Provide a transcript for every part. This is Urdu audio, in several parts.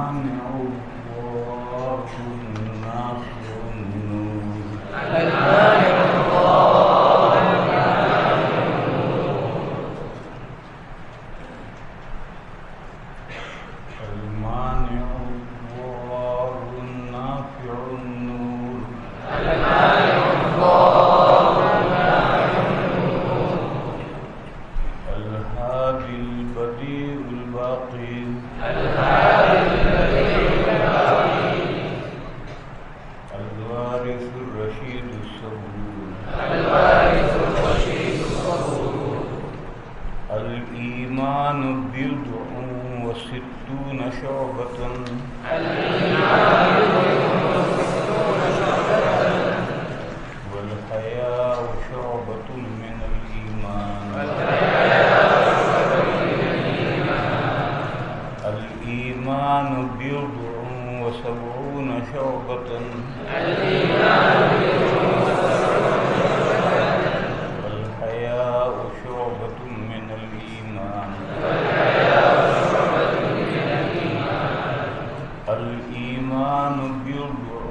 المانع الضار النافع النور المانع الضار النافع النور الهادي البديع الباقي الوارث الرشيد الصبور الإيمان بضع وستون شعبة والحياء شعبة من الإيمان الإيمان بضع وسبعون شعبة والحياء شعبة من الإيمان الإيمان بضع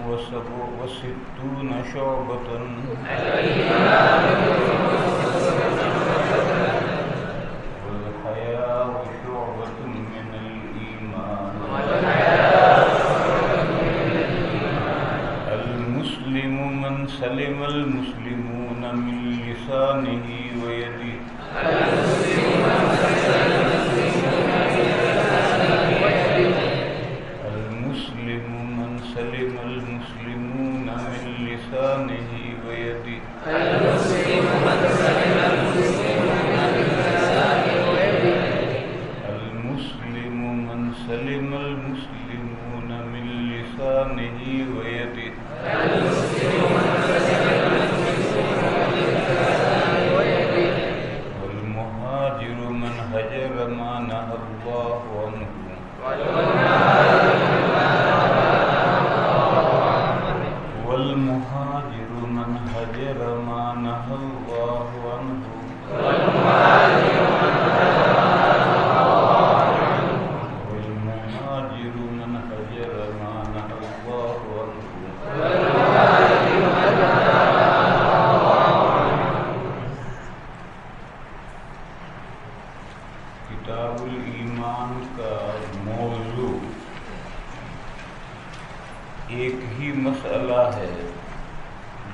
وستون شعبة والحياء شعبة من الإيمان المسلم من سلم المسلمون من لسانه ويده المسلم من سلم المسلمون من لسانه ويده المسلم من سلم المسلمون من لسانه ويده والمهاجر من هجر ما نهى الله عنه والمهاجر من هجر ما نهى الله عنه والمهاجر من هجر ما نهى الله عنه کتاب الایمان کا موضوع ایک ہی مسئلہ ہے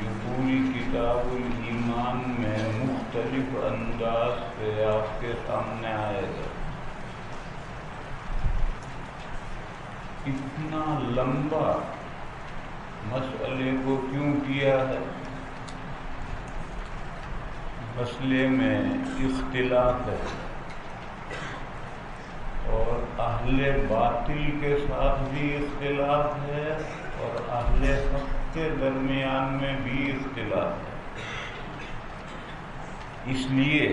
جو پوری کتاب الایمان میں مختلف انداز سے آپ کے سامنے آئے گا. اتنا لمبا مسئلے کو کیوں کیا ہے؟ مسئلے میں اختلاف ہے اور اہل باطل کے ساتھ بھی اختلاف ہے اور اہل حق کے درمیان میں بھی اختلاف ہے. اس لیے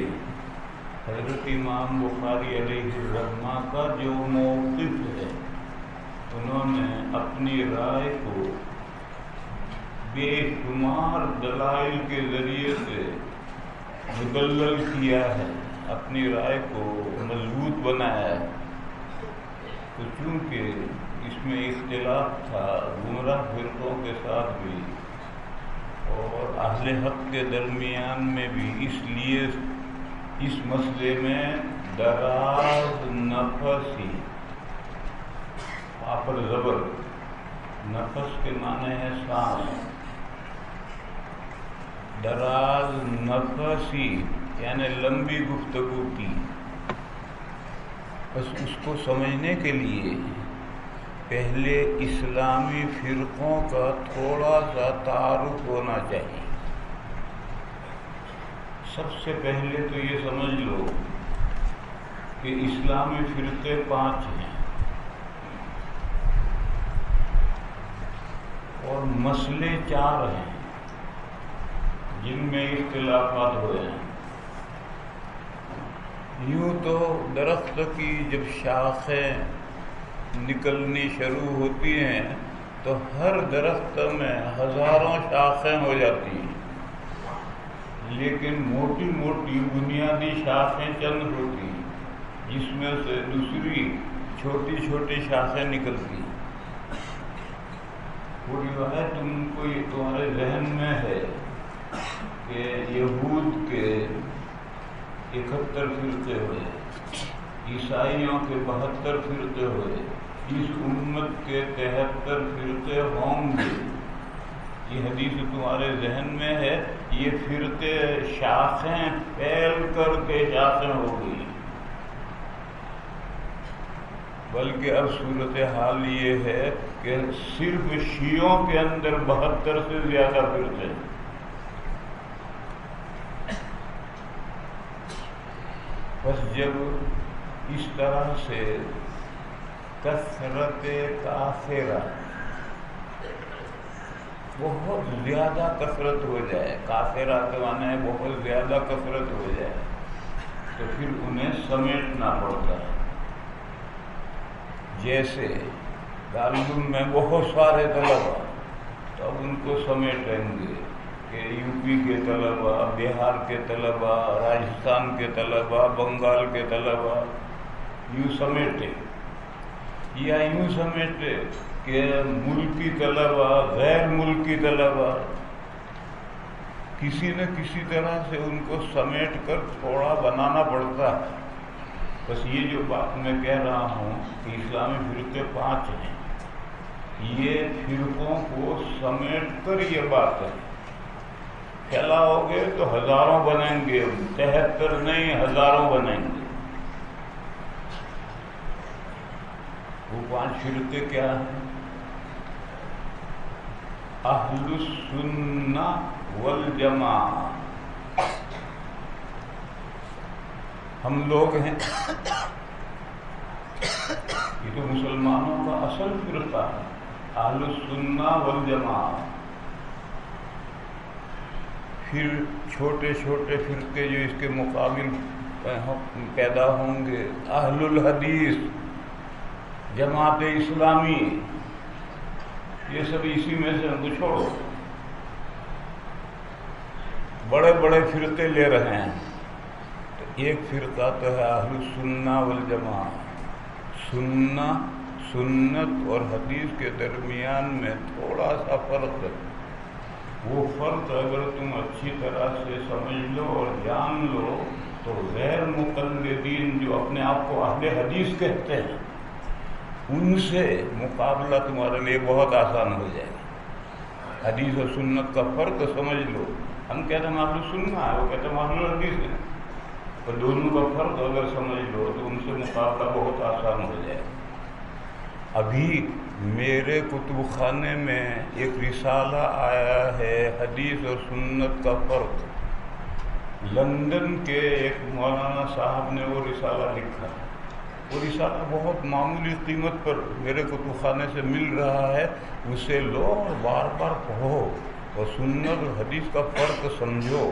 حضرت امام بخاری علیہ الرحمہ کا جو موقف ہے، انہوں نے اپنی رائے کو بے شمار دلائل کے ذریعے سے مدلل کیا ہے، اپنی رائے کو مضبوط بنایا ہے. تو چونکہ اس میں اختلاف تھا گمراہ فرقوں کے ساتھ بھی اور اہل حق کے درمیان میں بھی، اس لیے اس مسئلے میں دراز نفسی پر زبر، نفس کے معنی ہے سانس، دراز نفسی یعنی لمبی گفتگو کی. بس اس کو سمجھنے کے لیے پہلے اسلامی فرقوں کا تھوڑا سا تعارف ہونا چاہیے. سب سے پہلے تو یہ سمجھ لو کہ اسلامی فرقے 5 ہیں اور مسئلے 4 ہیں جن میں اختلافات ہوئے ہیں. یوں تو درخت کی جب شاخیں نکلنی شروع ہوتی ہیں تو ہر درخت میں ہزاروں شاخیں ہو جاتی ہیں، لیکن موٹی موٹی بنیادی شاخیں چند ہوتی ہیں جس میں سے دوسری چھوٹی چھوٹی شاخیں نکلتی ہیں۔ وہ روایت تم کو یہ تمہارے ذہن میں ہے کہ یہود کے 71 فرقے ہوئے، عیسائیوں کے 72 فرقے ہوئے، اس امت کے 73 فرقے ہوں گے۔ یہ حدیث تمہارے ذہن میں ہے، یہ فرقے شاخیں پھیل کر کے شاخیں ہو گئی، بلکہ اب صورتحال یہ ہے کہ صرف شیعوں کے اندر 72 سے زیادہ فرقے ہیں۔ بس جب اس طرح سے کثرت کافرہ بہت زیادہ کثرت ہو جائے، کافرہ کے معنی ہے بہت زیادہ کثرت ہو جائے، تو پھر انہیں سمیٹنا پڑتا ہے۔ جیسے دارالعلوم میں بہت سارے طلباء، تو اب ان کو سمیٹیں گے کہ یو پی کے طلباء، بہار کے طلباء، راجستھان کے طلباء، بنگال کے طلباء، یوں سمیٹے، یا یوں سمیٹے کہ ملکی طلباء، غیر ملکی طلباء، کسی نہ کسی طرح سے ان کو سمیٹ کر تھوڑا بنانا پڑتا ہے۔ بس یہ جو بات میں کہہ رہا ہوں کہ اسلامی فرقے 5 ہیں، یہ فرقوں کو سمیٹ کر یہ بات ہے۔ پھیلاؤ گے تو ہزاروں بنیں گے، 73 نہیں ہزاروں بنیں گے۔ وہ 5 فرقے کیا ہیں؟ اہل السنہ والجماعہ، ہم لوگ ہیں، یہ تو مسلمانوں کا اصل فرقہ ہے، اہل السنہ والجماعہ۔ پھر چھوٹے چھوٹے فرقے جو اس کے مقابل پیدا ہوں گے، اہل الحدیث، جماعت اسلامی، یہ سب اسی میں سے ہم کو چھوڑو، بڑے بڑے فرقے لے رہے ہیں۔ تو ایک فرقہ تو ہے اہل السنہ والجماعہ، سنت اور حدیث کے درمیان میں تھوڑا سا فرق ہے۔ وہ فرق اگر تم اچھی طرح سے سمجھ لو اور جان لو تو غیر مقلدین جو اپنے آپ کو اہل حدیث کہتے ہیں، ان سے مقابلہ تمہارے لیے بہت آسان ہو جائے گا۔ حدیث اور سنت کا فرق سمجھ لو، ہم کہتے ہیں اہل سننا ہے، وہ کہتے ہیں اہل حدیث ہے، تو دونوں کا فرق اگر سمجھ لو تو ان سے مقابلہ بہت آسان ہو جائے گا۔ ابھی میرے کتب خانے میں ایک رسالہ آیا ہے حدیث اور سنت کا فرق، لندن کے ایک مولانا صاحب نے وہ رسالہ لکھا۔ وہ رسالہ بہت معمولی قیمت پر میرے کتب خانے سے مل رہا ہے، اسے لو اور بار بار پڑھو اور سنت اور حدیث کا فرق سمجھو،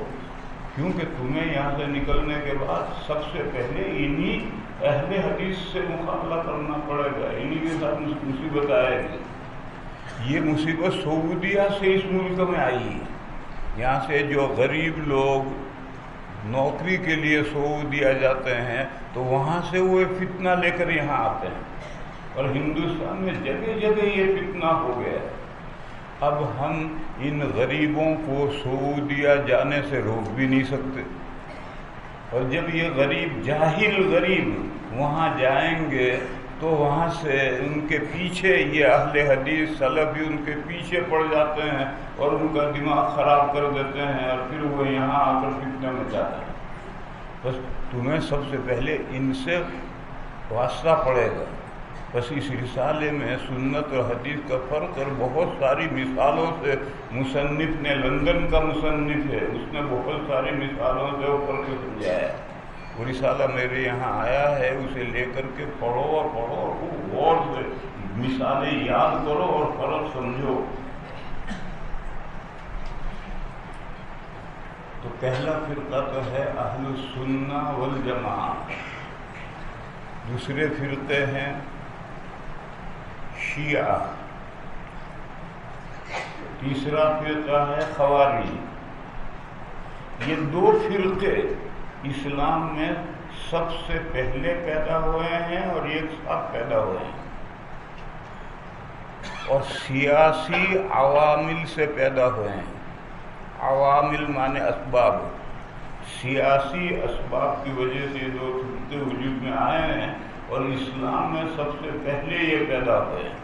کیونکہ تمہیں یہاں سے نکلنے کے بعد سب سے پہلے انہی اہل حدیث سے مقابلہ کرنا پڑے گا، انہی کے ساتھ مصیبت آئے گی۔ یہ مصیبت سعودیہ سے اس ملک میں آئی ہے، یہاں سے جو غریب لوگ نوکری کے لیے سعودیہ جاتے ہیں تو وہاں سے وہ فتنہ لے کر یہاں آتے ہیں، اور ہندوستان میں جگہ جگہ یہ فتنہ ہو گیا ہے۔ اب ہم ان غریبوں کو سعودیہ جانے سے روک بھی نہیں سکتے، اور جب یہ غریب جاہل غریب وہاں جائیں گے تو وہاں سے ان کے پیچھے یہ اہل حدیث سلفی ان کے پیچھے پڑ جاتے ہیں اور ان کا دماغ خراب کر دیتے ہیں، اور پھر وہ یہاں آ کر فتنہ مچاتے ہیں۔ بس تمہیں سب سے پہلے ان سے واسطہ پڑے گا۔ بس اس رسالے میں سنت اور حدیث کا فرق اور بہت ساری مثالوں سے مصنف نے، لندن کا مصنف ہے، اس نے بہت ساری مثالوں سے وہ فرق سمجھایا ہے۔ وہ رسالہ میرے یہاں آیا ہے، اسے لے کر کے پڑھو اور خوب غور سے مثالیں یاد کرو اور فرق سمجھو۔ تو پہلا فرقہ تو ہے اہل السنہ والجماعہ، دوسرے فرقے ہیں شیعہ، تیسرا فرقہ ہے خوارج۔ یہ 2 فرقے اسلام میں سب سے پہلے پیدا ہوئے ہیں اور ایک ساتھ پیدا ہوئے ہیں، اور سیاسی عوامل سے پیدا ہوئے ہیں۔ عوامل مانے اسباب، سیاسی اسباب کی وجہ سے دو فرقے وجود میں آئے ہیں، اور اسلام میں سب سے پہلے یہ پیدا ہوئے ہیں۔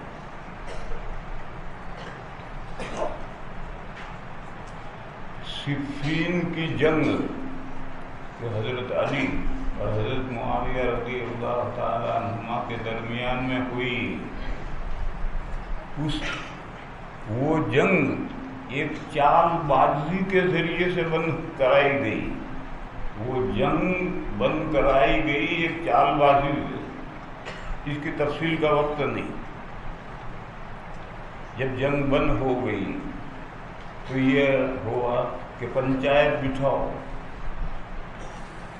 صفین کی جنگ جو حضرت علی اور حضرت معاویہ رضی اللہ تعالیٰ عنہما کے درمیان میں ہوئی، وہ جنگ ایک چال بازی کے ذریعے سے بند کرائی گئی، وہ جنگ بند کرائی گئی ایک چال بازی سے، اس کی تفصیل کا وقت نہیں۔ جب جنگ بند ہو گئی تو یہ ہوا کہ پنچایت بٹھاؤ،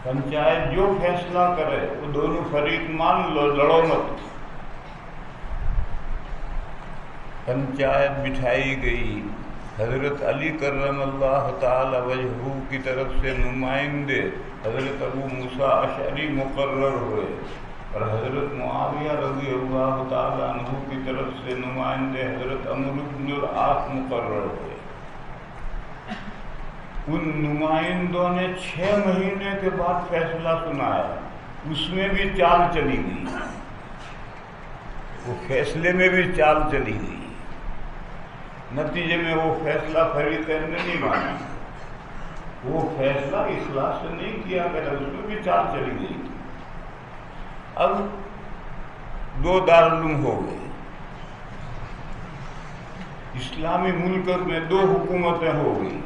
پنچایت جو فیصلہ کرے وہ دونوں فریق مان لو، لڑو مت۔ پنچایت بٹھائی گئی، حضرت علی کرم اللہ تعالی وجہہ کی طرف سے نمائندے حضرت ابو موسیٰ اشعری مقرر ہوئے، اور حضرت معاویہ رضی اللہ تعالی عنہ کی طرف سے نمائندے حضرت عمرو بن العاص مقرر ہوئے۔ ان نمائندوں نے 6 مہینے کے بعد فیصلہ سنایا، اس میں بھی چال چلی گئی، وہ فیصلے میں بھی چال چلی گئی۔ نتیجے میں وہ فیصلہ فریقین نے نہیں مانا، وہ فیصلہ اخلاص سے نہیں کیا گیا، اس میں بھی چال چلی گئی۔ اب 2 دارالعلوم ہو گئے، اسلامی ملک میں 2 حکومتیں ہو گئی،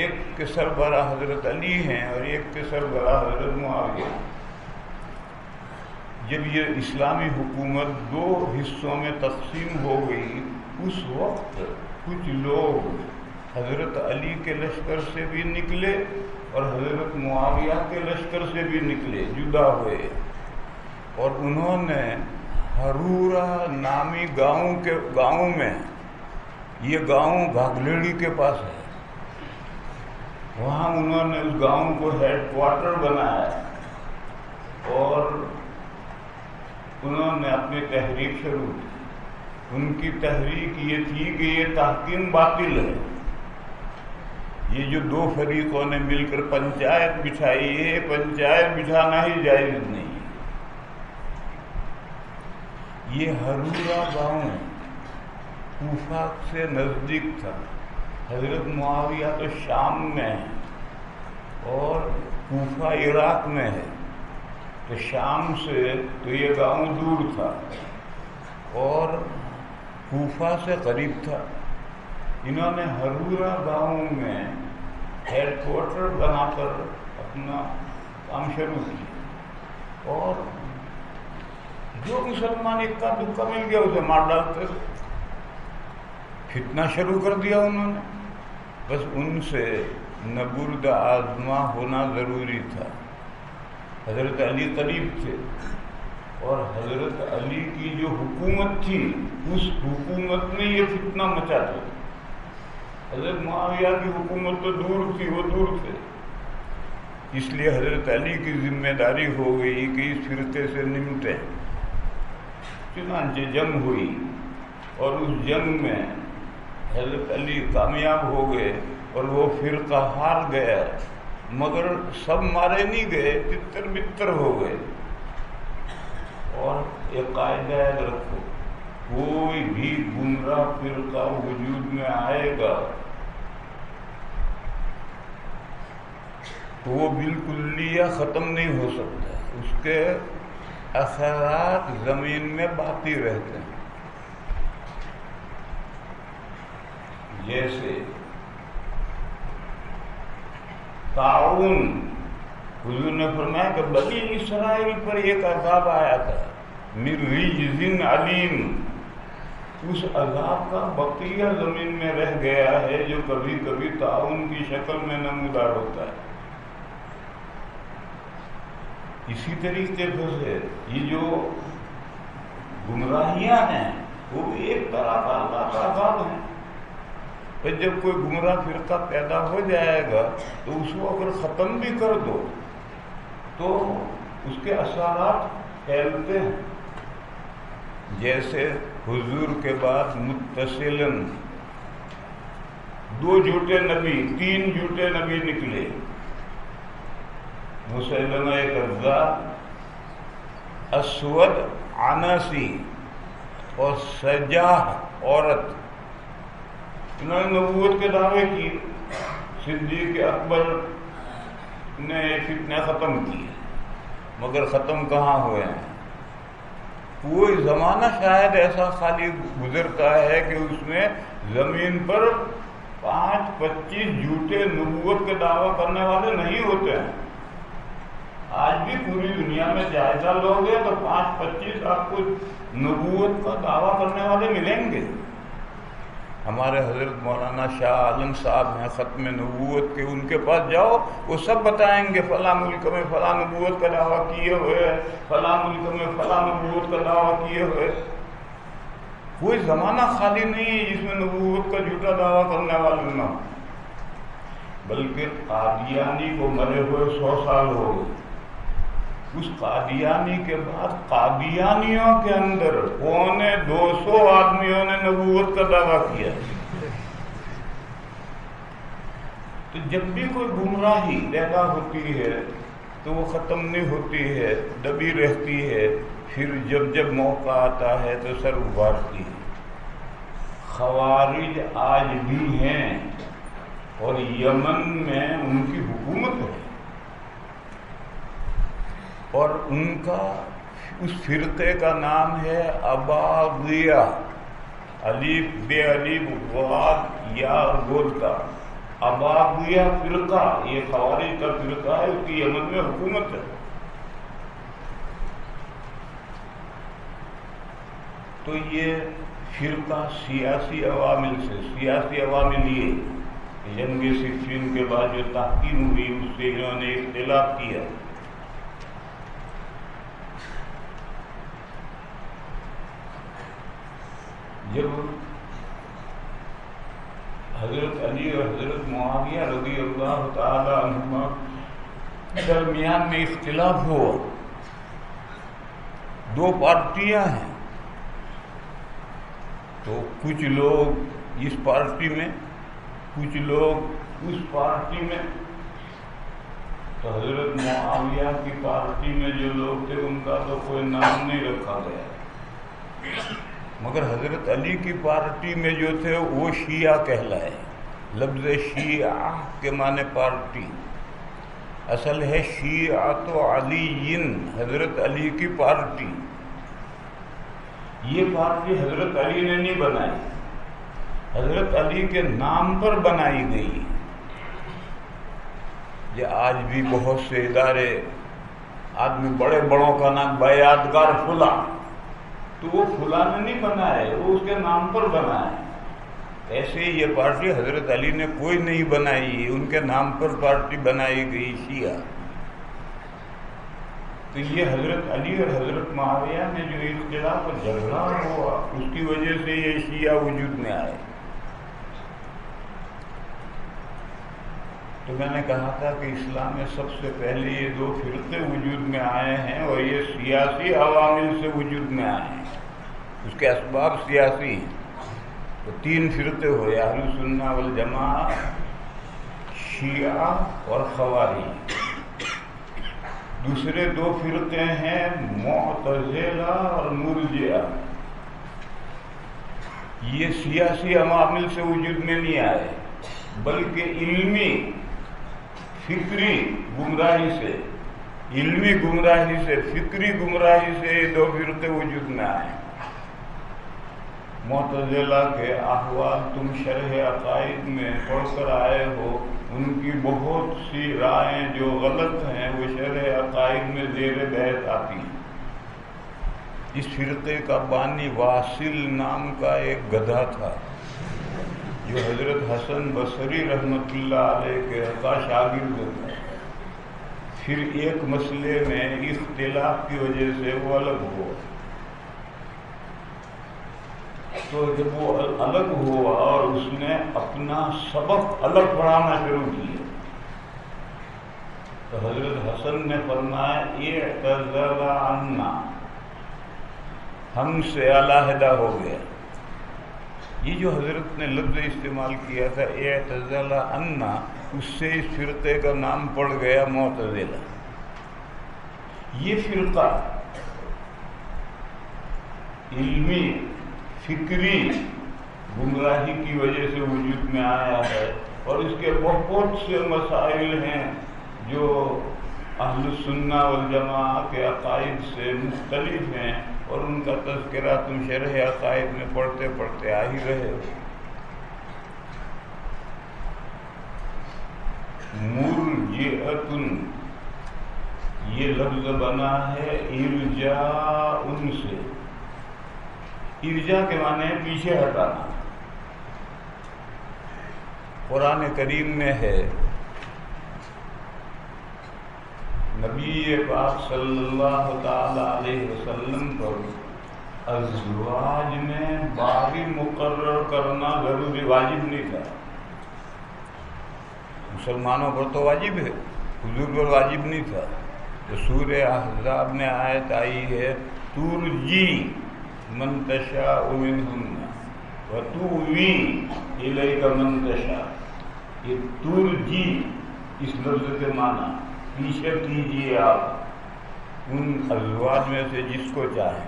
ایک کے سربراہ حضرت علی ہیں اور ایک کے سربراہ حضرت معاویہ۔ جب یہ اسلامی حکومت 2 حصوں میں تقسیم ہو گئی، اس وقت کچھ لوگ حضرت علی کے لشکر سے بھی نکلے اور حضرت معاویہ کے لشکر سے بھی نکلے، جدا ہوئے، اور انہوں نے ہرورہ نامی گاؤں میں، یہ گاؤں گھاگھلیڑی کے پاس ہے، وہاں انہوں نے اس گاؤں کو ہیڈ کوارٹر بنایا، اور انہوں نے اپنی تحریک شروع کی۔ ان کی تحریک یہ تھی کہ یہ تحکیم باطل ہے، یہ جو 2 فریقوں نے مل کر پنچایت بٹھائی ہے، پنچایت بٹھانا ہی جائز نہیں۔ یہ ہرورہ گاؤں کوفہ سے نزدیک تھا، حضرت معاویہ تو شام میں ہے اور کوفہ عراق میں ہے، تو شام سے تو یہ گاؤں دور تھا اور کوفہ سے قریب تھا۔ انہوں نے ہرورہ گاؤں میں ہیڈ کوارٹر بنا کر اپنا کام شروع کیا، اور جو مسلمان اکا دکا مل گیا اسے مار ڈالتے تھے، فتنہ شروع کر دیا انہوں نے۔ بس ان سے نبرد آزما ہونا ضروری تھا۔ حضرت علی قریب تھے، اور حضرت علی کی جو حکومت تھی اس حکومت میں یہ فتنہ مچا تھا۔ حضرت معاویہ کی حکومت تو دور تھی، وہ دور تھے، اس لیے حضرت علی کی ذمہ داری ہو گئی کہ اس فرقے سے نمٹیں۔ چنانچہ جنگ ہوئی، اور اس جنگ میں حضرت علی کامیاب ہو گئے اور وہ فرقہ ہار گیا، مگر سب مارے نہیں گئے، تتر بتر ہو گئے۔ اور ایک قاعدہ یاد رکھو، کوئی بھی گمراہ فرقہ وجود میں آئے گا تو وہ بالکلیہ ختم نہیں ہو سکتا، اس کے اثرات زمین میں باقی رہتے ہیں۔ جیسے طاعون، حضور نے فرمایا کہ بنی اسرائیل پر ایک عذاب آیا تھا، من رجز علیم، اس عذاب کا بقیہ زمین میں رہ گیا ہے جو کبھی کبھی طاعون کی شکل میں نمودار ہوتا ہے۔ اسی طریقے سے یہ جو گمراہیاں ہیں وہ بھی ایک طرح کا اللہ کا عذاب ہے۔ پھر جب کوئی گمراہ فرقہ پیدا ہو جائے گا تو اس کو اگر ختم بھی کر دو تو اس کے اثرات پھیلتے ہیں. جیسے حضور کے بعد متصلاً 2 جھوٹے نبی 3 جھوٹے نبی نکلے. مسیلمہ کذاب، اسود عنسی اور سجاح عورت، انہوں نے نبوت کے دعوے کی. صدیق اکبر نے فتنہ ختم کی، مگر ختم کہاں ہوئے ہیں؟ کوئی زمانہ شاید ایسا خالی گزرتا ہے کہ اس میں زمین پر 5-25 جھوٹے نبوت کے دعویٰ کرنے والے نہیں ہوتے ہیں. آج بھی پوری دنیا میں جائزہ لوگے تو 5-25 آپ کو نبوت کا دعویٰ کرنے والے ملیں گے. ہمارے حضرت مولانا شاہ عالم صاحب ہیں ختم نبوت کے، ان کے پاس جاؤ وہ سب بتائیں گے فلاں ملک میں فلاں نبوت کا دعویٰ کیے ہوئے، فلاں ملک میں فلاں نبوت کا دعویٰ کیے ہوئے. کوئی زمانہ خالی نہیں ہے جس میں نبوت کا جھوٹا دعویٰ کرنے والے نہ ہو. بلکہ قادیانی کو مرے ہوئے 100 سال ہو گئے. اس قادیانی کے بعد قادیانیوں کے اندر 250 آدمیوں نے نبوت کا دعویٰ کیا. تو جب بھی کوئی گمراہی پیدا ہوتی ہے تو وہ ختم نہیں ہوتی ہے، دبی رہتی ہے. پھر جب موقع آتا ہے تو سر ابھارتی ہے. خوارج آج بھی ہیں اور یمن میں ان کی حکومت ہے، اور ان کا اس فرقے کا نام ہے اباضیہ، الف بے الف غاد یا گولتا. اباضیہ فرقہ یہ خوارج کا فرقہ ہے، اس کی یمن میں حکومت ہے. تو یہ فرقہ سیاسی عوامل سے، سیاسی عوامل یہ جنگ صفین کے بعد جو تحقیم ہوئی اس سے انہوں نے اختلاف کیا. جب حضرت علی اور حضرت معاویہ رضی اللہ تعالی عنہما درمیان میں اختلاف ہوا، 2 پارٹیاں ہیں، تو کچھ لوگ اس پارٹی میں کچھ لوگ اس پارٹی میں. تو حضرت معاویہ کی پارٹی میں جو لوگ تھے ان کا تو کوئی نام نہیں رکھا گیا، مگر حضرت علی کی پارٹی میں جو تھے وہ شیعہ کہلائے. لفظ شیعہ کے معنی پارٹی، اصل ہے شیعۃ علی، حضرت علی کی پارٹی. یہ پارٹی حضرت علی نے نہیں بنائی، حضرت علی کے نام پر بنائی گئی. یہ آج بھی بہت سے ادارے، آدمی بڑے بڑوں کا نام بیعتگار فلاں، تو وہ فلاں نے نہیں بنائے، وہ اس کے نام پر بنائے. ایسے ہی یہ پارٹی حضرت علی نے کوئی نہیں بنائی، ان کے نام پر پارٹی بنائی گئی شیعہ. تو یہ حضرت علی اور حضرت معاویہ میں جو اختلاف اور جھگڑا ہوا اس کی وجہ سے یہ شیعہ وجود میں آئے. تو میں نے کہا تھا کہ اسلام میں سب سے پہلے یہ 2 فرقے وجود میں آئے ہیں اور یہ سیاسی عوامل سے وجود میں آئے ہیں، اس کے اسباب سیاسی ہیں. تو 3 فرقے ہوئے، اہل سنہ والجماعہ، شیعہ اور خوارج. دوسرے 2 فرقے ہیں معتزلہ اور مرجئہ. یہ سیاسی عوامل سے وجود میں نہیں آئے بلکہ علمی فکری گمراہی سے، فکری گمراہی سے یہ 2 فرقے وجود میں آئے. معتزلہ کے احوال تم شرح عقائد میں پڑھ کر آئے ہو، ان کی بہت سی رائیں جو غلط ہیں وہ شرح عقائد میں زیر بحث آتی ہیں. اس فرقے کا بانی واصل نام کا ایک گدھا تھا جو حضرت حسن بصری رحمۃ اللہ علیہ کے کا شاگرد تھا. پھر ایک مسئلے میں اختلاف کی وجہ سے وہ الگ ہوا. تو جب وہ الگ ہوا اور اس نے اپنا سبق الگ پڑھانا شروع کیا، تو حضرت حسن نے فرمایا اعتزل عنا، ہم سے علیحدہ ہو گیا۔ یہ جو حضرت نے لفظ استعمال کیا تھا اعتزل عنا، اس سے اس فرقے کا نام پڑ گیا معتزلہ۔ یہ فرقہ علمی فکری گمراہی کی وجہ سے وجود میں آیا ہے، اور اس کے بہت سے مسائل ہیں جو اہل السنہ والجماعہ کے عقائد سے مختلف ہیں، اور ان کا تذکرہ تم شرح عقائد میں پڑھتے پڑھتے آ ہی رہے ہو۔ مرجئۃ، یہ لفظ بنا ہے ارجاء سے۔ ارجاء کے معنی ہے پیچھے ہٹانا۔ قرآن کریم میں ہے، نبی پاک صلی اللہ تعالی علیہ وسلم پر ازواج میں باری مقرر کرنا ضروری واجب نہیں تھا۔ مسلمانوں پر تو واجب ہے، حضور پر واجب نہیں تھا۔ تو سورہ احزاب میں آیت آئی ہے ترجی من تشاء منہن وتؤوی الیک من تشاء۔ یہ ترجی اس لفظ کے معنی پیچھے کیجیے آپ ان ازواج میں سے جس کو چاہیں،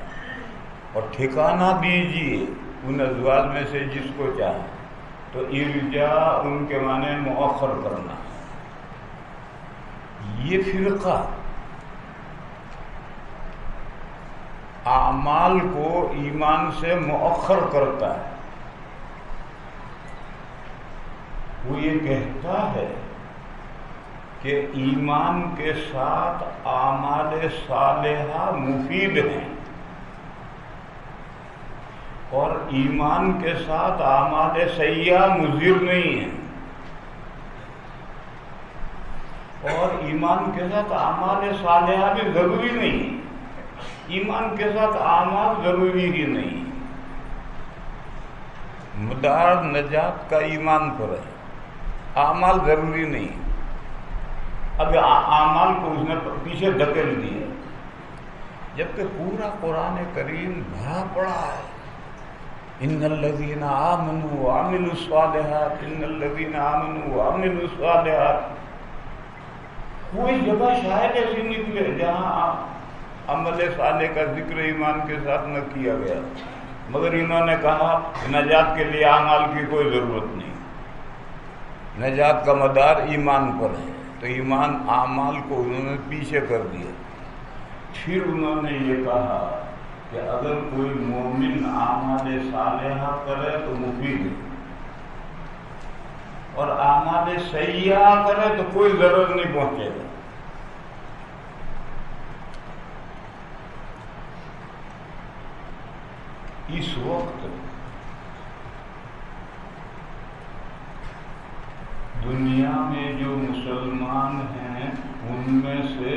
اور ٹھکانہ دیجیے ان ازواج میں سے جس کو چاہیں۔ تو ارجاء ان کے معنی مؤخر کرنا۔ یہ فرقہ اعمال کو ایمان سے مؤخر کرتا ہے۔ وہ یہ کہتا ہے کہ ایمان کے ساتھ اعمال صالحہ مفید ہیں، اور ایمان کے ساتھ اعمال سیئہ مضر نہیں ہیں، اور ایمان کے ساتھ اعمال صالحہ بھی ضروری نہیں ہے۔ ایمان کے ساتھ اعمال ضروری ہی نہیں، مدار نجات کا ایمان پر ہے، اعمال ضروری نہیں۔ اب اعمال کو اس نے پیچھے دھکیل دیا، جبکہ پورا قرآن کریم بھرا پڑا ہے ان الذین آمنوا وعملوا الصالحات، ان الذین آمنوا وعملوا الصالحات۔ کوئی جگہ شاید ایسی نکلے جہاں عمل صالح کا ذکر ایمان کے ساتھ نہ کیا گیا، مگر انہوں نے کہا نجات کے لیے اعمال کی کوئی ضرورت نہیں، نجات کا مدار ایمان پر ہے۔ تو ایمان اعمال کو انہوں نے پیچھے کر دیا۔ پھر انہوں نے یہ کہا کہ اگر کوئی مومن اعمال صالحہ کرے تو مفید ہے، اور اعمال سیئہ کرے تو کوئی ضرر نہیں پہنچے گا۔ اس وقت دنیا میں جو مسلمان ہیں ان میں سے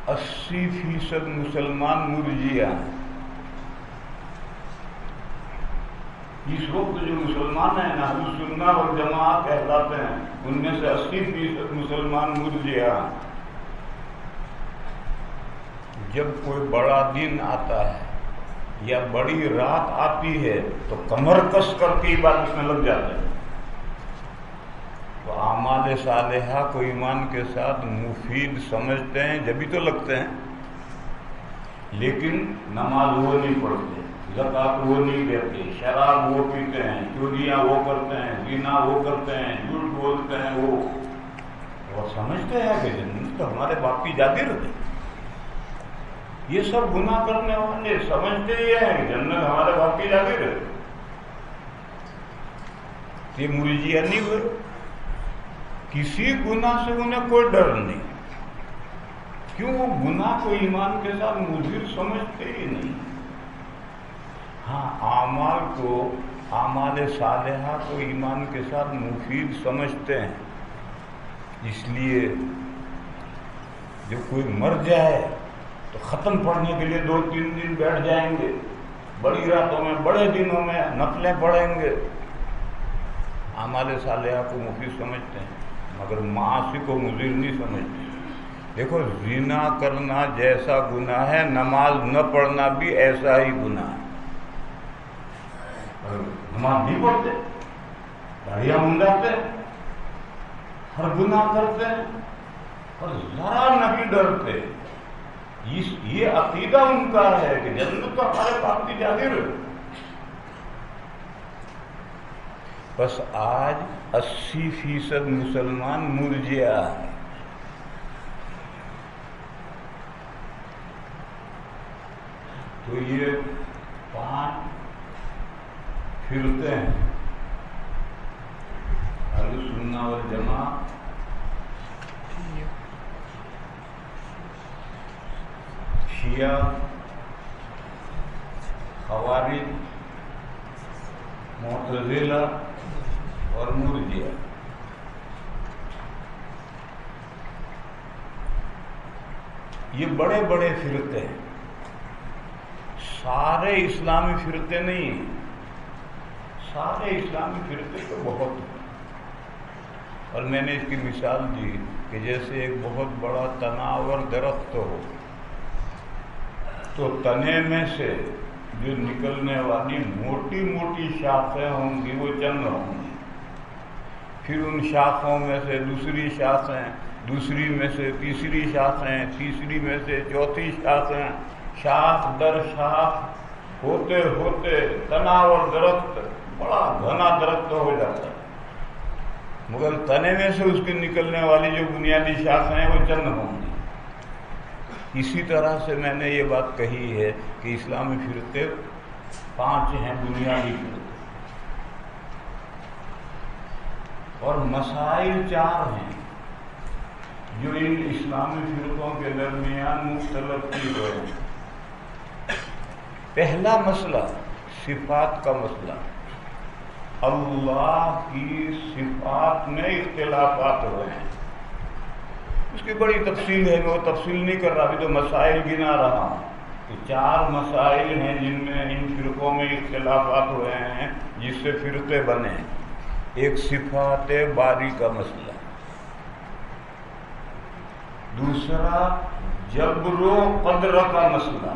80% مسلمان مرجئہ ہیں۔ اس وقت جو مسلمان ہیں اہل السنہ والجماعہ کہلاتے ہیں، ان میں سے 80% مسلمان مرجئہ ہیں۔ جب کوئی بڑا دن آتا ہے یا بڑی رات آتی ہے تو کمر کس کر کے عبادت میں لگ جاتے ہیں۔ تو اعمال صالحہ کو ایمان کے ساتھ مفید سمجھتے ہیں جبھی تو لگتے ہیں، لیکن نماز وہ نہیں پڑھتے، زکوٰۃ وہ نہیں دیتے، شراب وہ پیتے ہیں، چوریاں وہ کرتے ہیں، زنا وہ کرتے ہیں، جھوٹ بولتے ہیں، وہ سمجھتے ہیں کہ جنت تو ہمارے باپ کی جاگیر ہے۔ یہ سب گناہ کرنے والے سمجھتے یہ ہیں کہ جنت ہمارے باپ کی جاگیر ہے۔ یہ مرجئہ نہیں ہوئے، کسی گناہ سے انہیں کوئی ڈر نہیں، کیوں؟ وہ گناہ کو ایمان کے ساتھ مضر سمجھتے ہی نہیں۔ ہاں، اعمال کو، اعمال صالحہ کو ایمان کے ساتھ مفید سمجھتے ہیں۔ اس لیے جب کوئی مر جائے تو ختم پڑھنے کے لیے 2-3 دن بیٹھ جائیں گے، بڑی راتوں میں بڑے دنوں میں نفلیں پڑھیں گے، اعمال صالحہ کو مفید سمجھتے ہیں۔ مگر معاصی کو مضر نہیں سمجھتے. دیکھو زنا کرنا جیسا گناہ ہے نماز نہ پڑھنا بھی ایسا ہی گناہ ہے. نماز نہیں پڑھتے، داڑیاں منڈاتے ہیں، ہر گناہ کرتے ہیں اور ذرا نہ بھی ڈرتے. یہ عقیدہ ان کا ہے کہ جنت تو ہمارے پاس کی جاگیر ہے. بس آج 80% مسلمان مرجئہ ہے. تو یہ 5 فرقے ہیں: اہل سنہ والجماعہ، شیعہ، خوارج، معتزلہ اور مرجئہ. یہ بڑے بڑے فرقے ہیں، سارے اسلامی فرقے نہیں ہیں. سارے اسلامی فرقے تو بہت ہیں. اور میں نے اس کی مثال دی کہ جیسے ایک بہت بڑا تناور درخت ہو تو تنے میں سے جو نکلنے والی موٹی موٹی شاخیں ہوں گی وہ چند ہوں گی. پھر ان شاخوں میں سے دوسری شاخیں، دوسری میں سے تیسری شاخیں، تیسری میں سے چوتھی شاخیں، شاخ در شاخ ہوتے ہوتے تناور درخت بڑا گھنا درخت ہو جاتا ہے. مگر تنے میں سے اس کے نکلنے والی جو بنیادی شاخیں ہیں وہ چند ہوں گی. اسی طرح سے میں نے یہ بات کہی ہے کہ اسلامی فرقے 5 ہیں بنیادی فرقے، اور مسائل 4 ہیں جو ان اسلامی فرقوں کے درمیان مختلف کی ہوئے ہیں. پہلا مسئلہ صفات کا مسئلہ. اللہ کی صفات میں اختلافات ہوئے ہیں. اس کی بڑی تفصیل ہے، میں وہ تفصیل نہیں کر رہا، ابھی تو مسائل گنا رہا ہوں کہ 4 مسائل ہیں جن میں ان فرقوں میں اختلافات ہوئے ہیں جس سے فرقے بنے. ایک صفات باری کا مسئلہ، دوسرا جبر و قدر کا مسئلہ.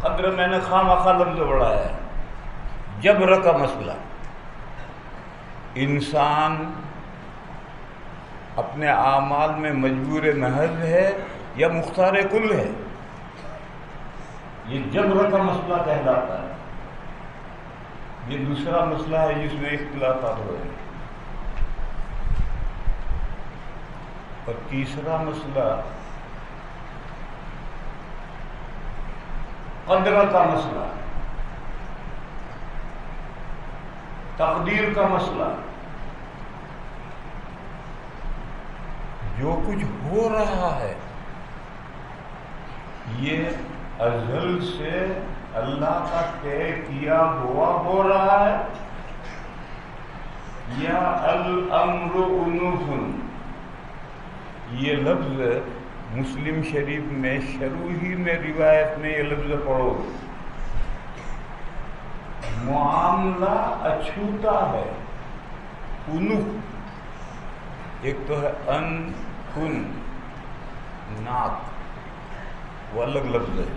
قدر میں نے خواہ لفظ بڑھایا ہے. جبر کا مسئلہ، انسان اپنے اعمال میں مجبور محض ہے یا مختار کل ہے، یہ جبر کا مسئلہ کہلاتا ہے. یہ دوسرا مسئلہ ہے جس میں اختلافات ہوئے ہیں. اور تیسرا مسئلہ قدر کا مسئلہ، تقدیر کا مسئلہ. جو کچھ ہو رہا ہے یہ ازل سے اللہ کا طے کیا ہوا ہو رہا ہے یا الامر انوف. یہ لفظ مسلم شریف میں شروع ہی میں روایت میں یہ لفظ پڑھو. معاملہ اچھوتا ہے. انوف ایک تو ہے ان کن ناک، وہ الگ لفظ ہے.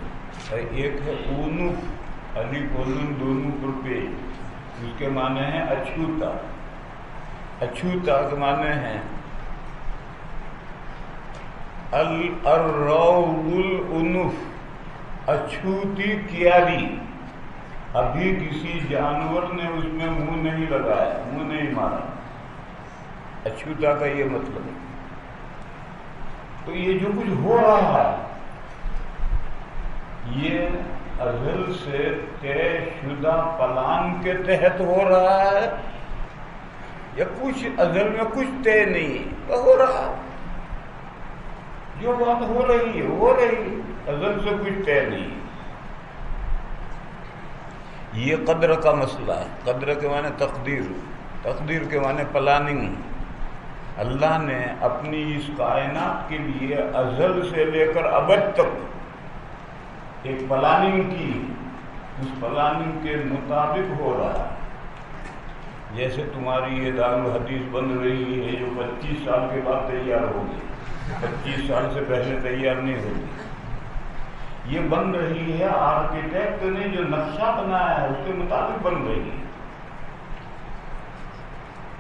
ایک ہے اونف، الف اور نون دونوں پر پیش، اس کے معنی ہے اچھوتا. اچھوتا کے معنی ہے الروض الانف، اچھوتی کیاری. ابھی کسی جانور نے اس میں منہ نہیں لگایا، منہ نہیں مارا. اچھوتا کا یہ مطلب ہے. تو یہ جو کچھ ہو رہا ہے یہ ازل سے طے شدہ پلان کے تحت ہو رہا ہے یا کچھ ازل میں کچھ طے نہیں ہو رہا. جو بات ہو رہی ہے ہو رہی، ازل سے کچھ طے نہیں. یہ قدر کا مسئلہ ہے. قدر کے معنی تقدیر، تقدیر کے معنی پلاننگ. اللہ نے اپنی اس کائنات کے لیے ازل سے لے کر ابد تک ایک پلاننگ کی. اس پلاننگ کے مطابق ہو رہا ہے. جیسے تمہاری یہ دارالحدیث بن رہی ہے جو 25 سال کے بعد تیار ہوگی، 25 سال سے پہلے تیار نہیں ہوگی، یہ بن رہی ہے آرکیٹیکٹ نے جو نقشہ بنایا ہے اس کے مطابق بن رہی ہے۔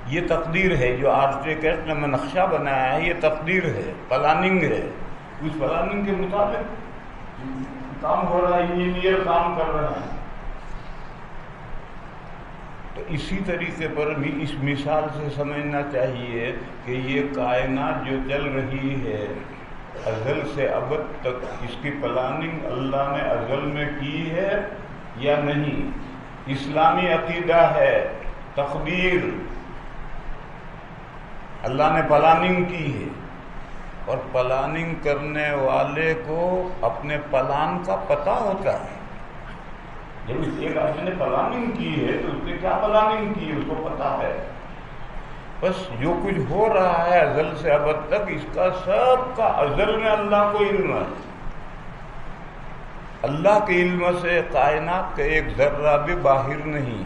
یہ تقدیر ہے، جو آرکیٹیکٹ نے نقشہ بنایا ہے یہ تقدیر ہے، پلاننگ ہے، اس پلاننگ کے مطابق کام ہو رہا ہے، انجینئر کام کر رہا ہے۔ تو اسی طریقے پر بھی اس مثال سے سمجھنا چاہیے کہ یہ کائنات جو چل رہی ہے ازل سے ابد تک، اس کی پلاننگ اللہ نے ازل میں کی ہے یا نہیں؟ اسلامی عقیدہ ہے تقدیر، اللہ نے پلاننگ کی ہے، اور پلاننگ کرنے والے کو اپنے پلان کا پتہ ہوتا ہے۔ جب ایک آدمی نے پلاننگ کی ہے تو اس نے کیا پلاننگ کی اس کو پتہ ہے۔ بس جو کچھ ہو رہا ہے ازل سے ابد تک، اس کا سب کا ازل میں اللہ کو علم ہے۔ اللہ کے علم سے کائنات کا ایک ذرہ بھی باہر نہیں۔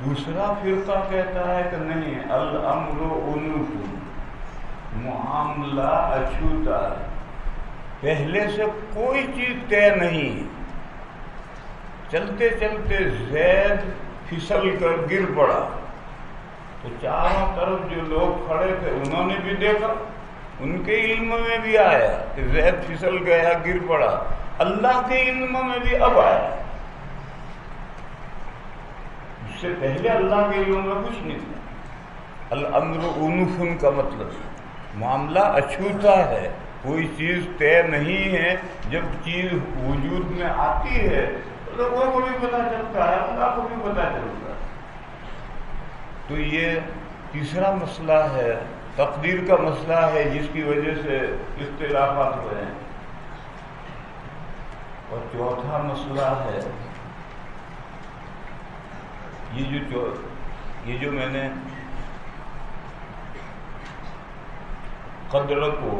دوسرا فرقہ کہتا ہے کہ نہیں، الامر انوف، معاملہ اچھوتا ہے، پہلے سے کوئی چیز طے نہیں، چلتے چلتے زید پھسل کر گر پڑا تو چاروں طرف جو لوگ کھڑے تھے انہوں نے بھی دیکھا، ان کے علم میں بھی آیا کہ زید پھسل گیا گر پڑا، اللہ کے علم میں بھی اب آیا۔ اس سے پہلے اللہ کے علم میں کچھ نہیں تھا۔ الامر انوفن کا مطلب معاملہ اچھوتا ہے، کوئی چیز طے نہیں ہے، جب چیز وجود میں آتی ہے تو لوگوں کو بھی پتہ چلتا ہے، اللہ کو بھی پتہ چلتا ہے۔ تو یہ تیسرا مسئلہ ہے، تقدیر کا مسئلہ ہے، جس کی وجہ سے اختلافات ہوئے ہیں۔ اور چوتھا مسئلہ ہے یہ جو میں نے قدر کو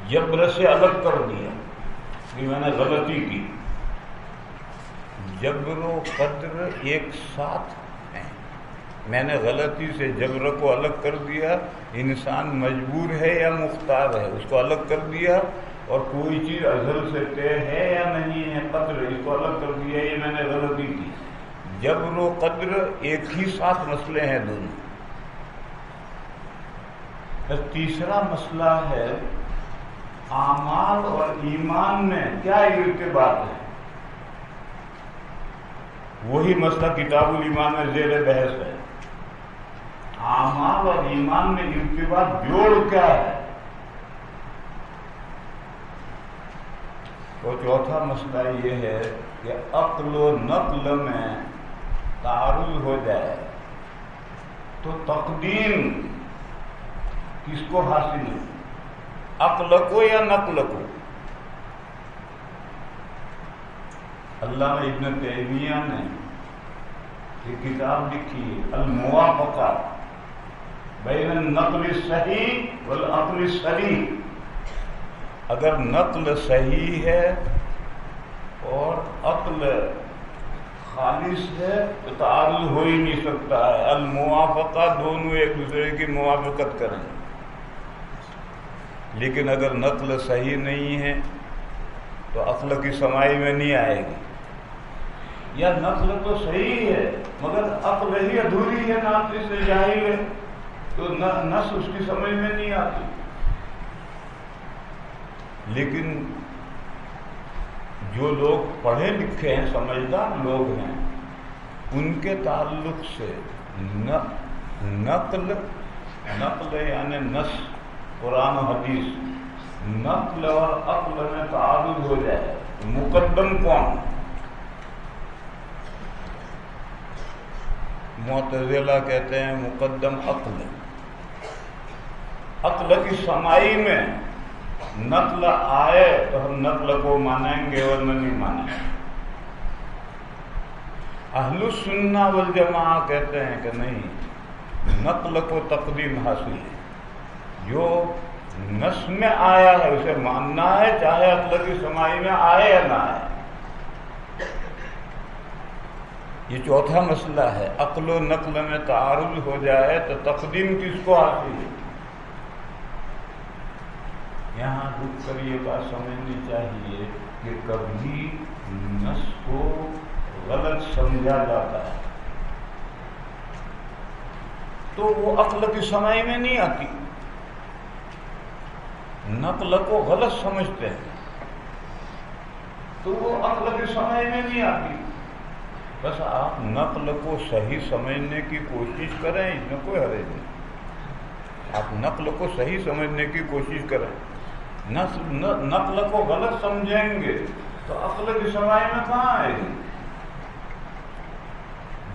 جبر سے الگ کر دیا، کہ میں نے غلطی کی۔ جبر و قدر ایک ساتھ ہیں، میں نے غلطی سے جبر کو الگ کر دیا، انسان مجبور ہے یا مختار ہے اس کو الگ کر دیا، اور کوئی چیز ازل سے طے ہے یا نہیں ہے، قدر اس کو الگ کر دیا، یہ میں نے غلطی کی۔ جبر و قدر ایک ہی ساتھ مسئلے ہیں دونوں۔ تیسرا مسئلہ ہے اعمال اور ایمان میں کیا ارتباط ہے، وہی مسئلہ کتاب الایمان میں زیر بحث ہے۔ اعمال اور ایمان میں ارتباط جوڑ کیا ہے؟ تو چوتھا مسئلہ یہ ہے کہ عقل و نقل میں تعارض ہو جائے تو تقدیم کس کو حاصل ہے، عقل کو یا نقل کو؟ علامہ ابن تیمیہ نے یہ کتاب لکھی الموافقہ بین النقل الصحیح والعقل الصریح۔ اگر نقل صحیح ہے اور عقل خالص ہے تو تعارض ہو ہی نہیں سکتا ہے، الموافقہ دونوں ایک دوسرے کی موافقت کریں۔ لیکن اگر نقل صحیح نہیں ہے تو عقل کی سمائی میں نہیں آئے گی، یا نقل تو صحیح ہے مگر عقل ہی ادھوری ہے، ناقص سے جاہل ہے، تو نص اس کی سمجھ میں نہیں آتی۔ لیکن جو لوگ پڑھے لکھے ہیں، سمجھدار لوگ ہیں، ان کے تعلق سے نقل یعنی نص قرآن و حدیث، نقل اور عقل میں تعارض ہو جائے مقدم کون؟ معتزلہ کہتے ہیں مقدم عقل، عقل کی سمائی میں نقل آئے تو ہم نقل کو مانیں گے اور نہیں مانیں گے۔ اہل السنہ والجماعہ کہتے ہیں کہ نہیں، نقل کو تقدیم حاصل ہے، جو نص میں آیا ہے اسے ماننا ہے، چاہے عقل کی سمائی میں آئے یا نہ آئے۔ یہ چوتھا مسئلہ ہے، عقل و نقل میں تعارض ہو جائے تو تقدیم کس کو آتی ہے؟ یہاں رک کر یہ بات سمجھنی چاہیے کہ کبھی نص کو غلط سمجھا جاتا ہے تو وہ عقل کی سمائی میں نہیں آتی، نقل کو غلط سمجھتے ہیں تو وہ عقل کی سمائی میں نہیں آتی۔ بس آپ نقل کو صحیح سمجھنے کی کوشش کریں، اس میں کوئی حرج نہیں، آپ نقل کو صحیح سمجھنے کی کوشش کریں۔ نقل کو غلط سمجھیں گے تو عقل کی سمائی میں کہاں آئے گی؟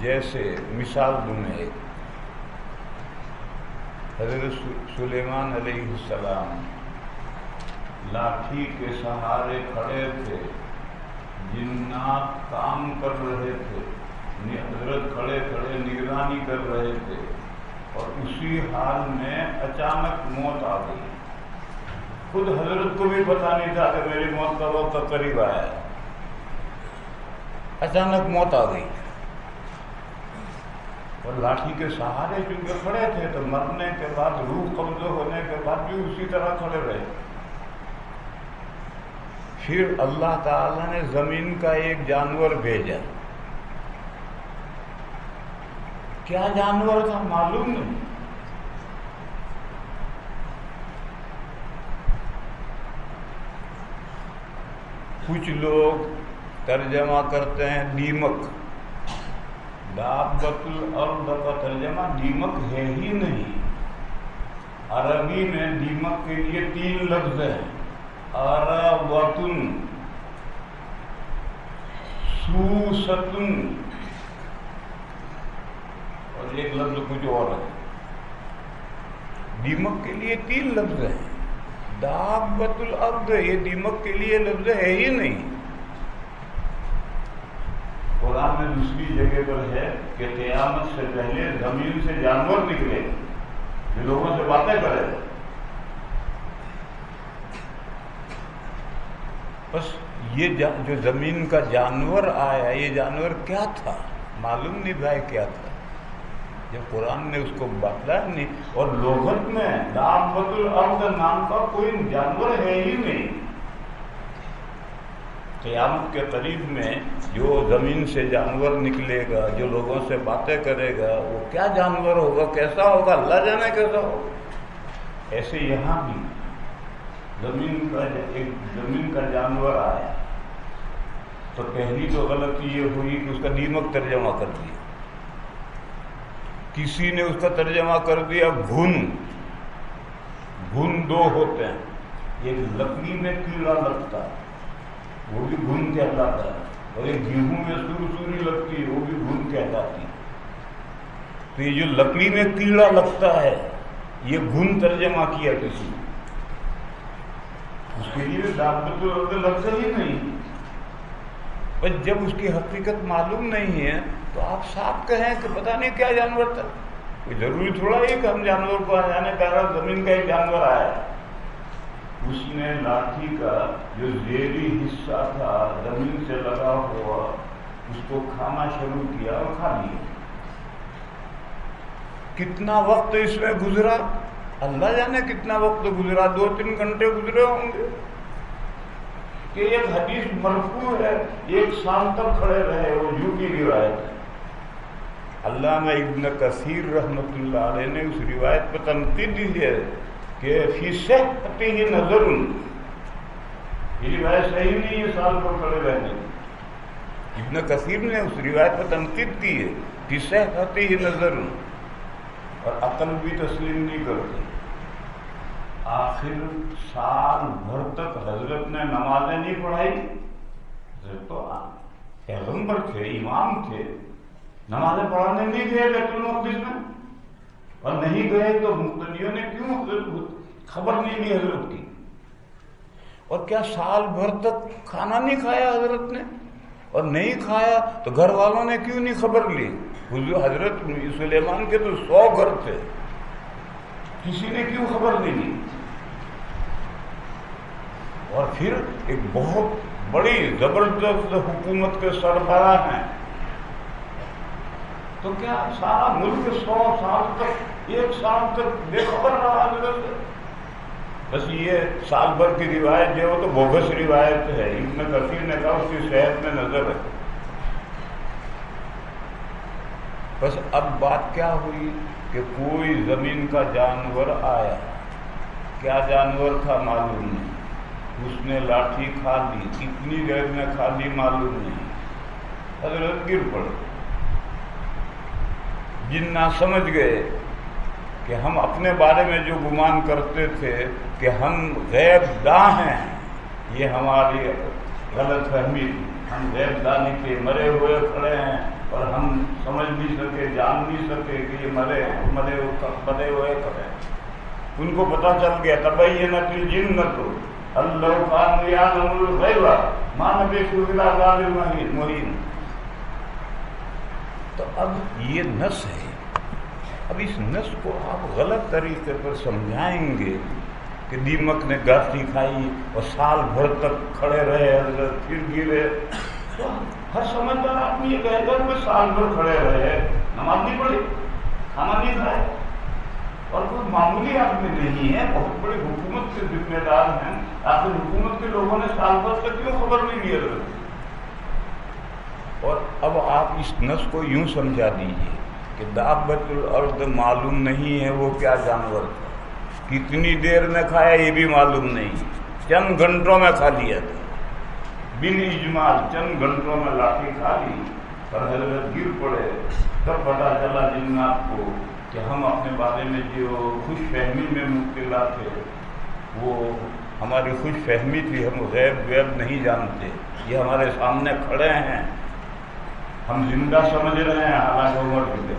جیسے مثال دوں میں ایک، حضرت سلیمان علیہ السلام لاٹھی کے سہارے کھڑے تھے، جنات کام کر رہے تھے، حضرت کھڑے کھڑے نگرانی کر رہے تھے، اور اسی حال میں اچانک موت آ گئی۔ خود حضرت کو بھی پتہ نہیں تھا کہ میری موت کا وقت قریب آیا ہے، اچانک موت آ گئی، اور لاٹھی کے سہارے چونکہ کھڑے تھے تو مرنے کے بعد، روح قبض ہونے کے بعد بھی اسی طرح کھڑے رہے۔ پھر اللہ تعالیٰ نے زمین کا ایک جانور بھیجا، کیا جانور تھا معلوم نہیں، کچھ لوگ ترجمہ کرتے ہیں دیمک، دابۃ الارض کا ترجمہ دیمک ہے ہی نہیں۔ عربی میں دیمک کے لیے 3 لفظ ہیں، عربۃن، سوستن، اور ایک لفظ کچھ اور ہے۔ دیمک کے لیے 3 لفظ ہیں، دابۃ الارض یہ دیمک کے لیے لفظ ہے ہی نہیں۔ قرآن میں دوسری جگہ پر ہے کہ قیامت سے پہلے زمین سے جانور نکلے جو لوگوں سے باتیں کرے۔ بس یہ جو زمین کا جانور آیا، یہ جانور کیا تھا معلوم نہیں بھائی کیا تھا، جب قرآن نے اس کو بتلایا نہیں، اور لغت میں دابۃ الارض نام کا کوئی جانور ہے ہی نہیں۔ قیامت کے قریب میں جو زمین سے جانور نکلے گا، جو لوگوں سے باتیں کرے گا، وہ کیا جانور ہوگا، کیسا ہوگا، اللہ جانے کیسا ہوگا۔ ایسے یہاں بھی زمین کا جانور آیا تو پہلی تو غلطی یہ ہوئی کہ اس کا دیمک ترجمہ کر دیا، کسی نے اس کا ترجمہ کر دیا گھن۔ گھن 2 ہوتے ہیں، ایک لکڑی میں کیڑا لگتا ہے وہ بھی گھن کہلاتا ہے، اور ایک گیہوں میں سوری لگتی ہے وہ بھی گھن کہلاتی ہے۔ تو یہ جو لکڑی میں کیڑا لگتا ہے یہ گھن ترجمہ کیا کسی نے، اس کے لیے دابۃ الارض لفظ ہی نہیں۔ بس جب اس کی حقیقت معلوم نہیں ہے تو آپ صاف کہیں کہ پتہ نہیں کیا جانور تھا، کوئی ضروری تھوڑا ہی کہ ہم جانور کو جانے پہلا زمین کا ایک جانور آیا، اس نے لاٹھی کا جو زیری حصہ تھا زمین سے لگا ہوا اس کو کھانا شروع کیا اور کھا لیا۔ کتنا وقت اس میں گزرا اللہ جانے، کتنا وقت گزرا، 2-3 گھنٹے گزرے ہوں گے کہ ایک حدیث مرفوع ہے 1 سال تک کھڑے رہے، وہ جھوٹی روایت ہے۔ علامہ ابن کثیر رحمۃ اللہ علیہ نے اس روایت پر تنقید دی ہے کہ فی صحتہ نظر، یہ روایت صحیح نہیں ہے سال پر کھڑے رہنے کی۔ ابن کثیر نے اس روایت پر تنقید کی ہے فی صحتہ نظر، اور عقل بھی تسلیم نہیں کرتی۔ آخر سال بھر تک حضرت نے نمازیں نہیں پڑھائی، حضرت تو پیغمبر تھے، امام تھے، نمازیں پڑھانے نہیں گئے بیت المقدس میں، اور نہیں گئے تو مقتدیوں نے کیوں خبر نہیں لی حضرت کی؟ اور کیا سال بھر تک کھانا نہیں کھایا حضرت نے؟ اور نہیں کھایا تو گھر والوں نے کیوں نہیں خبر لی؟ حضرت سلیمان کے تو 100 گھر تھے، کسی نے کیوں خبر نہیں لی؟ اور پھر ایک بہت بڑی زبردست حکومت کے سربراہ ہیں، تو کیا سارا ملک 100 سال تک 1 سال تک بے خبر رہا حضرت سے؟ بس یہ سال بھر کی روایت جو ہے وہ تو بوگس روایت ہے. ابن کثیر نے کہا اس کی صحت میں نظر ہے. بس اب بات کیا ہوئی کہ کوئی زمین کا جانور آیا. کیا جانور تھا معلوم نہیں. اس نے لاٹھی کھا لی. کتنی دیر میں کھا لی معلوم نہیں. حضرت گر پڑے. جنّا سمجھ گئے کہ ہم اپنے بارے میں جو گمان کرتے تھے کہ ہم غیب داں ہیں، یہ ہماری غلط فہمی تھی. ہم غیب داں نہیں تھے، مرے ہوئے کھڑے ہیں اور ہم سمجھ نہیں سکے، جان نہیں سکے کہ یہ مرے ہیں، مرے ہوئے کھڑے ہیں. ان کو پتہ چل گیا تبینت الجنۃ ان لو کانوا یعلمون الغیب ما لبثوا فی العذاب المہین. تو اب یہ نس ہے. اب اس نس کو آپ غلط طریقے پر سمجھائیں گے کہ دیمک نے گاٹھی کھائی اور سال بھر تک کھڑے رہے حضرت پھر گرے. تو ہر سمجھدار آدمی یہ کہے گا کہ سال بھر کھڑے رہے، نماز نہیں پڑھی، کھانا نہیں کھائے، اور کوئی معمولی آدمی نہیں ہے، بہت بڑی حکومت کے ذمہ دار ہیں. آخر حکومت کے لوگوں نے سال بھر تک کیوں خبر نہیں لی حضرت؟ اور اب آپ اس نس کو یوں سمجھا دیجیے کہ دابۃ الارض معلوم نہیں ہے وہ کیا جانور تھا، کتنی دیر میں کھایا یہ بھی معلوم نہیں، چند گھنٹوں میں کھا لیا تھا. بن اجمال چند گھنٹوں میں لاٹھی کھا لی اور حضرت گر پڑے. تب پتہ چلا جنات کو کہ ہم اپنے بارے میں جو خوش فہمی میں مبتلا تھے وہ ہماری خوش فہمی تھی. ہم غیب نہیں جانتے. یہ ہمارے سامنے کھڑے ہیں، ہم زندہ سمجھ رہے ہیں حالانکہ مر چکے.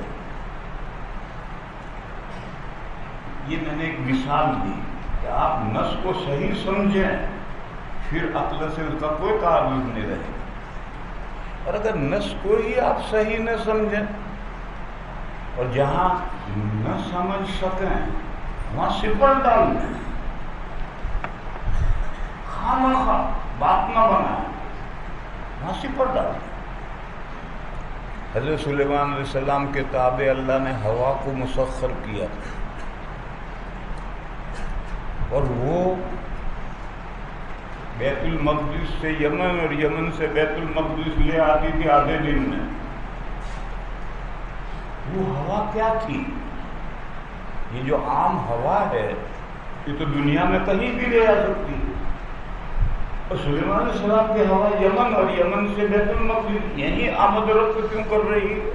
یہ میں نے ایک مثال دی کہ آپ نس کو صحیح سمجھیں، پھر عقل سے اس کا کوئی تعلق نہیں رہے. اور اگر نس کو ہی آپ صحیح نہ سمجھیں اور جہاں نہ سمجھ سکیں وہاں سپر ڈال دیں، خامخواہ بات نہ بنائیں، وہاں سپر ڈال دیں. حضرت سلیمان علیہ السلام کے تابع اللہ نے ہوا کو مسخر کیا اور وہ بیت المقدس سے یمن اور یمن سے بیت المقدس لے آتی تھی آدھے دن میں. وہ ہوا کیا تھی؟ یہ جو عام ہوا ہے یہ تو دنیا میں کہیں بھی لے آ سکتی ہے. اور سلیمان علیہ السلام کی ہوا یمن اور یمن سے بیت المقدس یعنی آمد و رفت کیوں کر رہی ہے؟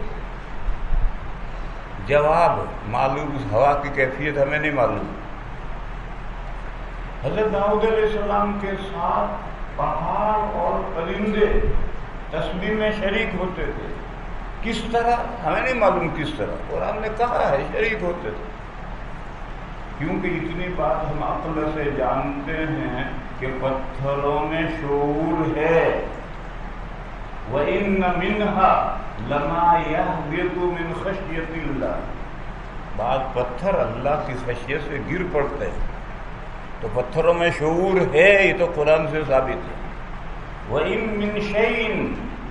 جواب معلوم، اس ہوا کی کیفیت ہمیں نہیں معلوم. حضرت داؤد علیہ السلام کے ساتھ پہاڑ اور پرندے تسبیح میں شریک ہوتے تھے. کس طرح ہمیں نہیں معلوم کس طرح، اور ہم نے کہا ہے شریک ہوتے تھے. کیونکہ اتنی بات ہم عقل سے جانتے ہیں کہ پتھروں میں شعور ہے. وَإِنَّ مِنْهَا لَمَا يَهْبِطُ مِنْ خَشْيَةِ اللَّهِ. بعض پتھر اللہ کی خشیت سے گر پڑتے ہیں. تو پتھروں میں شعور ہے، یہ تو قرآن سے ثابت ہے. وَإِن مِّن شَيْءٍ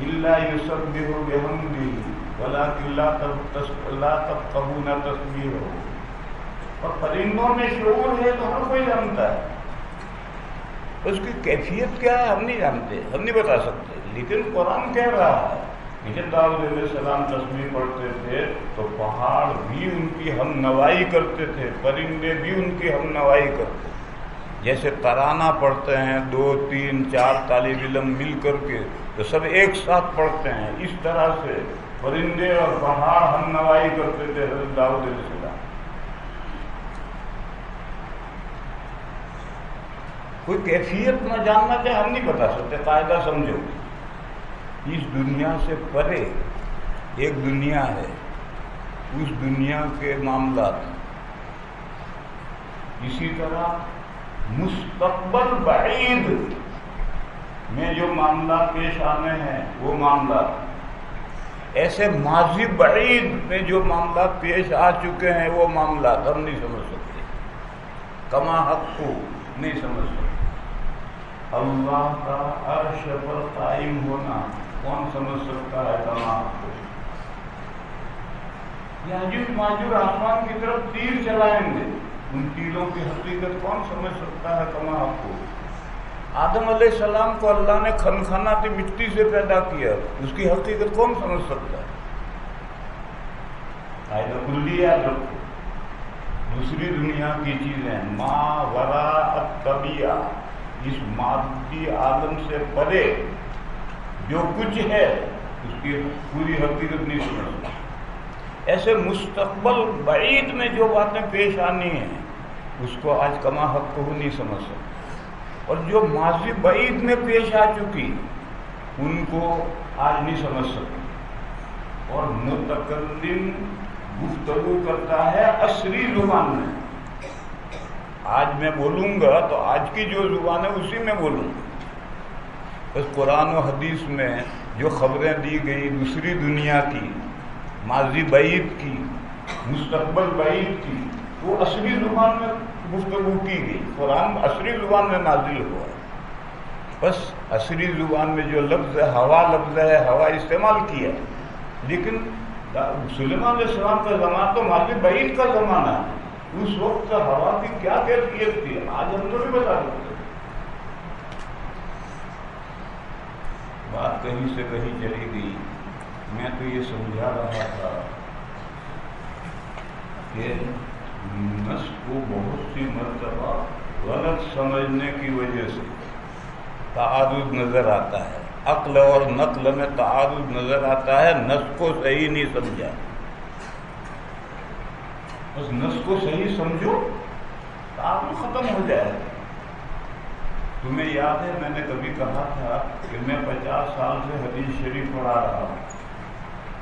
إِلَّا يُسَبِّحُ بِحَمْدِهِ وَلَٰكِن لَّا تَفْقَهُونَ تَسْبِيحَهُ. اور پرندوں میں شعور ہے تو ہر کوئی جانتا ہے. اس کی کیفیت کیا ہے ہم نہیں جانتے، ہم نہیں بتا سکتے، لیکن قرآن کہہ رہا ہے کہ جب داؤد علیہ السلام تسبیح پڑھتے تھے تو پہاڑ بھی ان کی ہم نوائی کرتے تھے، پرندے بھی ان کی ہم نوائی کرتے تھے. جیسے ترانہ پڑھتے ہیں 2 3 4 طالب علم مل کر کے تو سب ایک ساتھ پڑھتے ہیں، اس طرح سے پرندے اور پہاڑ ہم نوائی کرتے تھے حضرت داؤد علیہ السلام. کوئی کیفیت نہ جاننا چاہے ہم نہیں بتا سکتے. قاعدہ سمجھو، اس دنیا سے پرے ایک دنیا ہے، اس دنیا کے معاملات اسی طرح مستقبل بعید میں جو معاملات پیش آنے ہیں وہ معاملات، ایسے ماضی بعید میں جو معاملات پیش آ چکے ہیں وہ معاملات ہم نہیں سمجھ سکتے، کما حق کو نہیں سمجھ سکتے. اللہ کا عرش پر قائم ہونا کون سمجھ سکتا ہے کما حق کو؟ یاجوج ماجوج آسمان کی طرف تیر چلائیں گے، ان تیروں کی حقیقت کون سمجھ سکتا ہے کما آپ کو؟ آدم علیہ السلام کو اللہ نے کھنکھناتی مٹی سے پیدا کیا، اس کی حقیقت کون سمجھ سکتا ہے؟ قاعدہ کلی یاد رکھو، دوسری دنیا کی چیزیں ما وراء الطبیعہ، اس مادی عالم سے پرے جو کچھ ہے اس کی پوری حقیقت نہیں سمجھتا۔ ایسے مستقبل بعید میں جو باتیں پیش آنی ہیں اس کو آج کما حق کو نہیں سمجھ سکتا، اور جو ماضی بعید میں پیش آ چکی ان کو آج نہیں سمجھ سکتے۔ اور متکلم گفتگو کرتا ہے عصری زبان میں، آج میں بولوں گا تو آج کی جو زبان ہے اسی میں بولوں گا۔ بس قرآن و حدیث میں جو خبریں دی گئی دوسری دنیا کی، ماضی بعید کی، مستقبل بعید کی، وہ عصری زبان میں گفتگو کی گئی۔ قرآن عصری زبان میں نازل ہوا، بس عصری زبان میں جو لفظ ہے ہوا لفظ ہے، ہوا استعمال کیا، لیکن سلیمان علیہ السلام کا زمانہ تو ماضی بعید کا زمانہ ہے، اس وقت ہوا کی کیا کیفیت تھی آج ہم تو نہیں بتا سکتے۔ بات کہیں سے کہیں چلی گئی، میں تو یہ سمجھا رہا تھا کہ نص کو بہت سی مرتبہ غلط سمجھنے کی وجہ سے تعارض نظر آتا ہے، عقل اور نقل میں تعارض نظر آتا ہے، نص کو صحیح نہیں سمجھا۔ بس نص کو صحیح سمجھو، تعارض ختم ہو جائے۔ تمہیں یاد ہے میں نے کبھی کہا تھا کہ میں 50 سال سے حدیث شریف پڑھا رہا ہوں،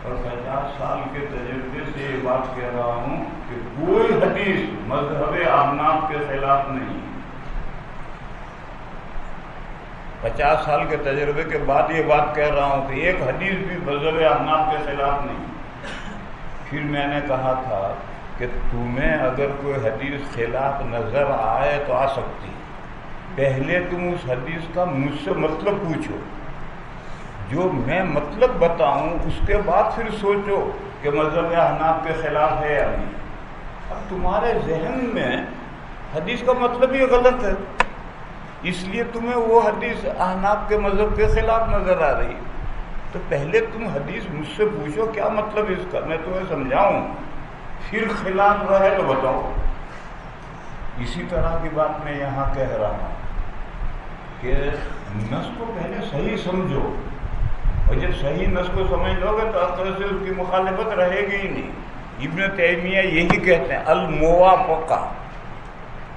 اور 50 سال کے تجربے سے یہ بات کہہ رہا ہوں کہ کوئی حدیث مذہب احناف کے خلاف نہیں۔ 50 سال کے تجربے کے بعد یہ بات کہہ رہا ہوں کہ ایک حدیث بھی مذہب احناف کے خلاف نہیں۔ پھر میں نے کہا تھا کہ تمہیں اگر کوئی حدیث خلاف نظر آئے تو آ سکتی، پہلے تم اس حدیث کا مجھ سے مطلب پوچھو، جو میں مطلب بتاؤں اس کے بعد پھر سوچو کہ مذہب احناف کے خلاف ہے یا نہیں۔ اب تمہارے ذہن میں حدیث کا مطلب ہی غلط ہے، اس لیے تمہیں وہ حدیث احناف کے مذہب کے خلاف نظر آ رہی، تو پہلے تم حدیث مجھ سے پوچھو کیا مطلب اس کا، میں تمہیں سمجھاؤں، پھر خلاف رہے تو بتاؤ۔ اسی طرح کی بات میں یہاں کہہ رہا ہوں کہ نص کو پہلے صحیح سمجھو، اور جب صحیح نص کو سمجھ لو گے تو عقل سے اس کی مخالفت رہے گی ہی نہیں۔ ابن تیمیہ یہی کہتے ہیں الموافقہ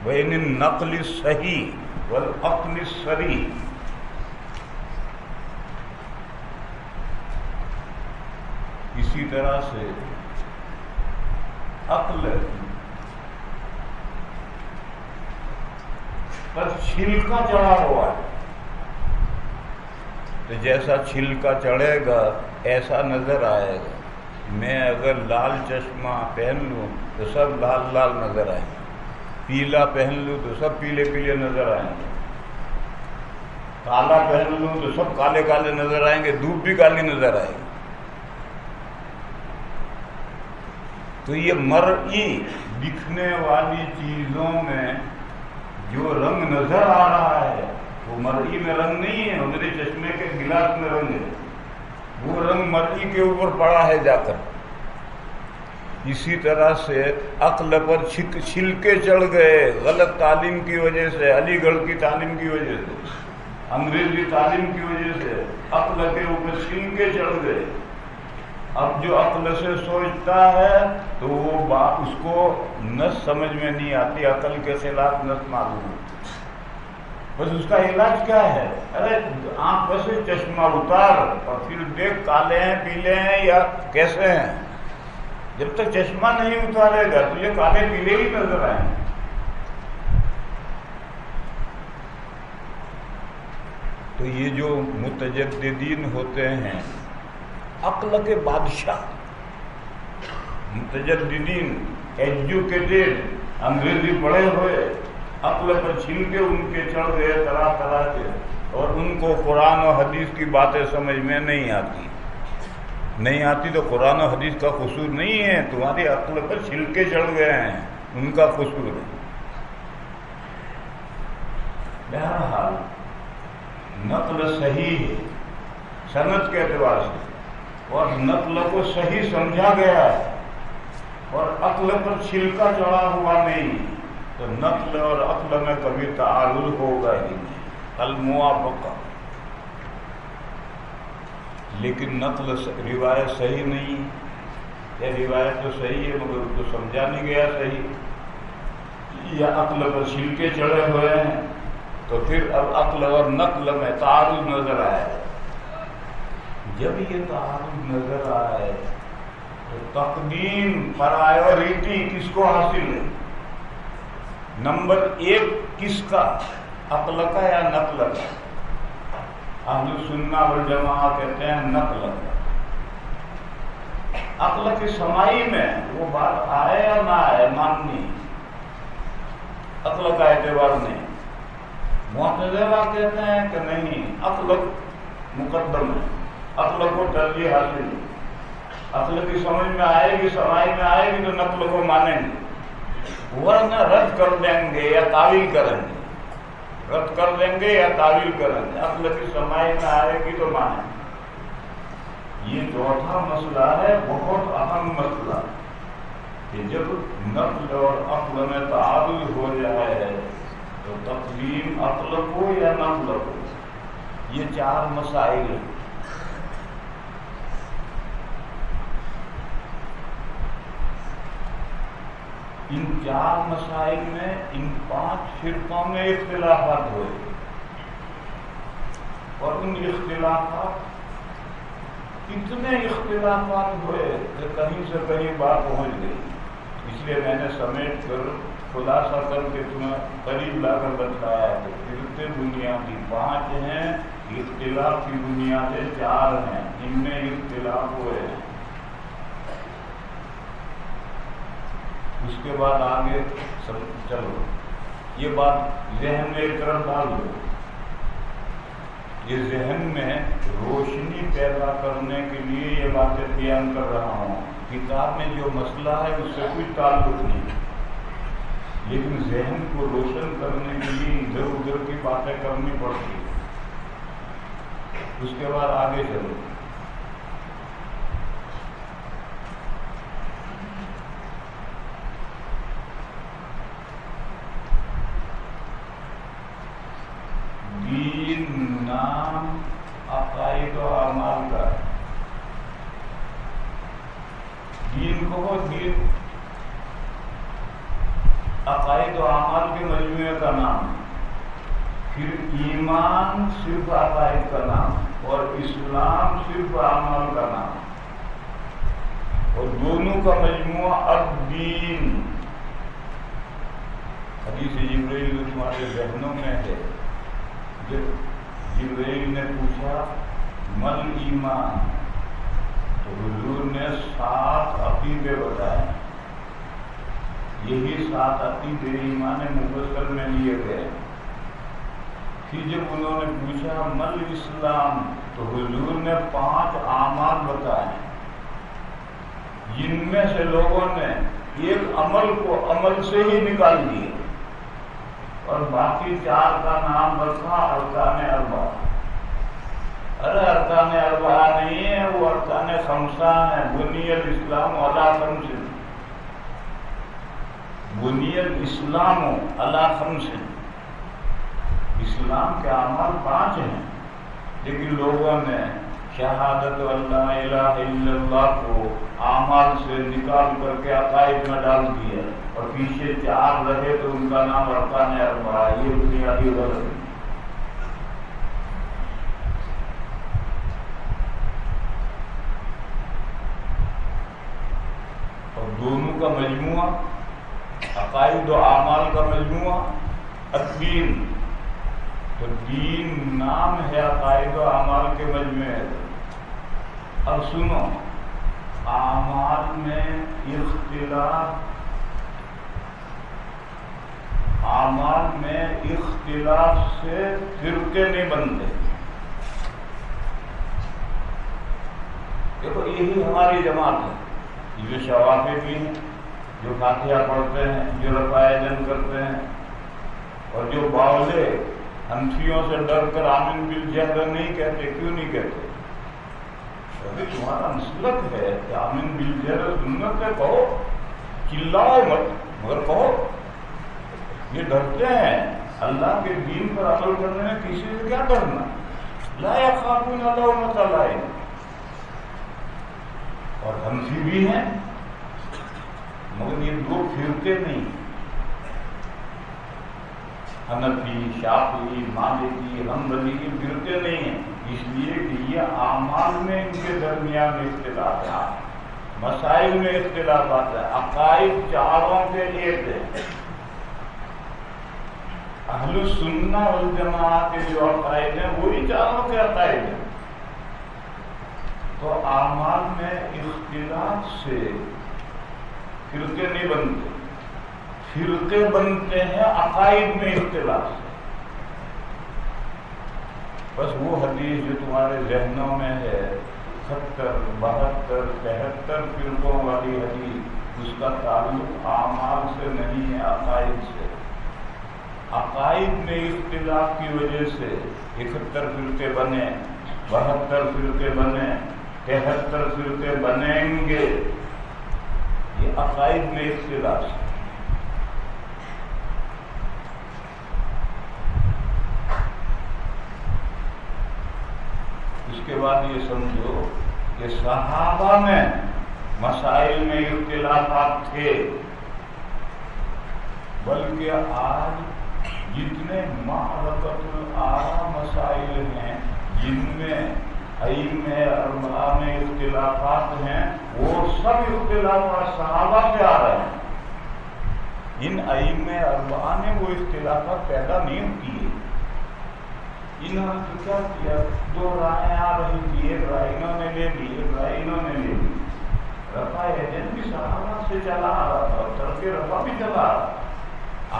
بین النقل الصحیح والعقل الصریح۔ اسی طرح سے عقل پر چھلکا چڑھا ہوا ہے، تو جیسا چھلکا چڑھے گا ایسا نظر آئے گا۔ میں اگر لال چشمہ پہن لوں تو سب لال لال نظر آئیں گے، پیلا پہن لوں تو سب پیلے پیلے نظر آئیں گے، کالا پہن لوں تو سب کالے کالے نظر آئیں گے، دھوپ بھی کالی نظر آئے گی۔ تو یہ مرئی دکھنے والی چیزوں میں جو رنگ نظر آ رہا ہے وہ مرئی میں رنگ نہیں ہے، میرے چشمے کے گلاس میں رنگ ہے، وہ رنگ مرئی کے اوپر پڑا ہے جا کر۔ اسی طرح سے عقل پر چھلکے چڑھ گئے غلط تعلیم کی وجہ سے، علی گڑھ کی تعلیم کی وجہ سے، انگریزی تعلیم کی وجہ سے عقل کے اوپر چھلکے چڑھ گئے۔ اب جو عقل سے سوچتا ہے تو وہ بات اس کو نص سمجھ میں نہیں آتی، عقل کے خلاف نص معلوم ہے۔ بس اس کا علاج کیا ہے؟ ارے آنکھ پر سے چشمہ اتار اور پھر دیکھ کالے ہیں پیلے ہیں یا کیسے ہیں۔ جب تک چشمہ نہیں اتارے گا تو یہ کالے پیلے ہی نظر آئیں گے۔ تو یہ جو متجددین ہوتے ہیں عقل کے بادشاہ، متجددین ایجوکیٹڈ، انگریزی پڑھے ہوئے، عقل پر چھل کے ان کے چڑھ گئے طرح طرح کے، اور ان کو قرآن و حدیث کی باتیں سمجھ میں نہیں آتی۔ نہیں آتی تو قرآن و حدیث کا قصور نہیں ہے، تمہاری عقل پر چھلکے چڑھ گئے ہیں، ان کا قصور ہے۔ بہرحال نقل صحیح ہے سند کے اعتبار سے، اور نقل کو صحیح سمجھا گیا ہے اور عقل پر چھلکا چڑھا ہوا نہیں، تو نقل اور عقل میں کبھی تعارض ہوگا ہی نہیں، الموافقہ۔ لیکن نقل روایت صحیح نہیں، یا روایت تو صحیح ہے مگر اس کو سمجھا نہیں گیا صحیح، یا عقل پر چھلکے چڑھے ہوئے ہیں، تو پھر اب عقل اور نقل میں تعارض نظر آئے۔ جب یہ تعارض نظر آئے تو تقدیم پرائیوریٹی کس کو حاصل ہے؟ نمبر 1 کس کا، عقل کا یا نقل کا؟ اہل سنہ والجماعہ کہتے ہیں نقل کا۔ عقل کی سمائی میں وہ بات آئے یا نہ آئے ماننی، عقل کا اعتبار نہیں۔ معتزلہ کہتے ہیں کہ نہیں، عقل مقدم ہے، عقل کو ترجیح حاصل ہے، عقل کی سمجھ میں آئے گی، سمائی میں آئے گی تو نقل کو مانیں گے، ورنہ رد کر دیں گے یا تعویل کریں گے، رد کر دیں گے یا تعویل کریں گے، عقل کی سمائی میں آئے گی تو مانیں گے۔ یہ چوتھا مسئلہ ہے، بہت اہم مسئلہ، کہ جب نقل اور عقل میں تعارض ہو جائے تو تقدیم عقل کو یا نقل کو، یہ 4 مسائل ہیں۔ ان 4 مسائل میں ان 5 فرقوں میں اختلافات ہوئے، اور ان اختلافات اتنے اختلافات ہوئے کہ کہیں سے کہیں بات پہنچ گئی۔ اس لیے میں نے سمیٹ کر خلاصہ کر کے تمہیں قریب لا کر بتایا کہ فرقے بنیادی 5 ہیں، اختلاف کی بنیادیں 4 ہیں، ان میں اختلاف ہوئے ہیں۔ اس کے بعد آگے چلو، یہ بات ذہن میں ایک طرف ڈال دو، یہ ذہن میں روشنی پیدا کرنے کے لیے یہ باتیں بیان کر رہا ہوں۔ کتاب میں جو مسئلہ ہے اس سے کوئی تعلق نہیں، لیکن ذہن کو روشن کرنے کے لیے ادھر ادھر کی باتیں کرنی پڑتی۔ اس کے بعد آگے چلو، دین نام عقائد و اعمال کا، دین کو دین عقائد و اعمال کے مجموعے کا نام، پھر ایمان صرف عقائد کا نام اور اسلام صرف اعمال کا نام، اور دونوں کا مجموعہ الدین۔ حدیث جبرائیل جو تمہارے ذہنوں میں ہے، جب جبرائیل نے پوچھا مل ایمان، تو حضور نے 7 عقیدے بتائے، یہی 7 عقیدے ایمان مفصل میں لیے گئے۔ پھر جب انہوں نے پوچھا مل اسلام، تو حضور نے 5 اعمال بتائے، جن میں سے لوگوں نے ایک عمل کو عمل سے ہی نکال دیا، اور باقی 4 کا نام رکھا ارکان 4۔ ارے ارکان 4 نہیں ہے، وہ ارکان 5 ہے۔ بنی الاسلام علی 5، بنی الاسلام علی 5۔ اسلام کے اعمال 5 ہیں، لیکن لوگوں نے شہادت اللہ الہ الا اللہ کو اعمال سے نکال کر کے عقائد میں ڈال دیا، اور پیچھے 4 رہے تو ان کا نام ارکان 4۔ یہ بنیادی غلط ہے۔ اور دونوں کا مجموعہ، عقائد و اعمال کا مجموعہ الدین، تو دین نام ہے عقائد و اعمال کے مجموعے۔ اب سنو، اعمال میں اختلاف سے فرقے نہیں بنتے، دیکھو یہی ہماری جماعت ہے، جو شوافی بھی ہیں، جو فاتحہ پڑھتے ہیں، جو رفع یدین کرتے ہیں، اور جو باولے حنفیوں سے ڈر کر آمین بالجہر نہیں کہتے. کیوں نہیں کہتے؟ کیونکہ تمہارا مسلک ہے کہ آمین بالجہر سنت ہے، کہو، چلاؤ مت مگر کہو. یہ ڈرتے ہیں اللہ کے دین پر عمل کرنے میں، کسی سے کیا ڈرنا؟ لا یخافون لومۃ لائم. اور حنفی بھی ہیں مگر یہ دو پھرتے نہیں، حنفی، شافعی، مالکی، حنبلی کی پھرتے نہیں ہیں، اس لیے کہ یہ اعمال میں ان کے درمیان اختلاف ہے، مسائل میں اختلافات ہیں، عقائد چاروں کے ایک ہے. اہل السنہ والجماعت کے جو عقائد ہیں وہی چاروں کے عقائد ہیں. تو اعمال میں اختلاف سے فرقے نہیں بنتے، فرقے بنتے ہیں عقائد میں اختلاف سے. بس وہ حدیث جو تمہارے ذہنوں میں ہے 70، 72، 73 فرقوں والی حدیث، اس کا تعلق اعمال سے نہیں ہے، عقائد سے. عقائد میں اختلاف کی وجہ سے 71 فرقے بنے، 72 فرقے بنے، 73 فرقے بنیں گے. یہ عقائد میں اختلاف ہے. اس کے بعد یہ سمجھو کہ صحابہ میں مسائل میں اختلافات تھے، بلکہ آج جتنے معرکۃ الآراء مسائل ہیں جن میں ائمہ اربعہ میں اختلافات ہیں، وہ سب اختلافات صحابہ سے آ رہے ہیں. ان ائمہ اربعہ نے وہ اختلافات پیدا نہیں کیے. انہوں نے تو کیا کیا، دو رائے آ رہی تھی، ایک رائے انہوں نے لے لی، ایک رائے انہوں نے لے لی. رفع یدین بھی صحابہ سے چلا آ رہا تھا، اور ترک رفع بھی چلا آ رہا تھا،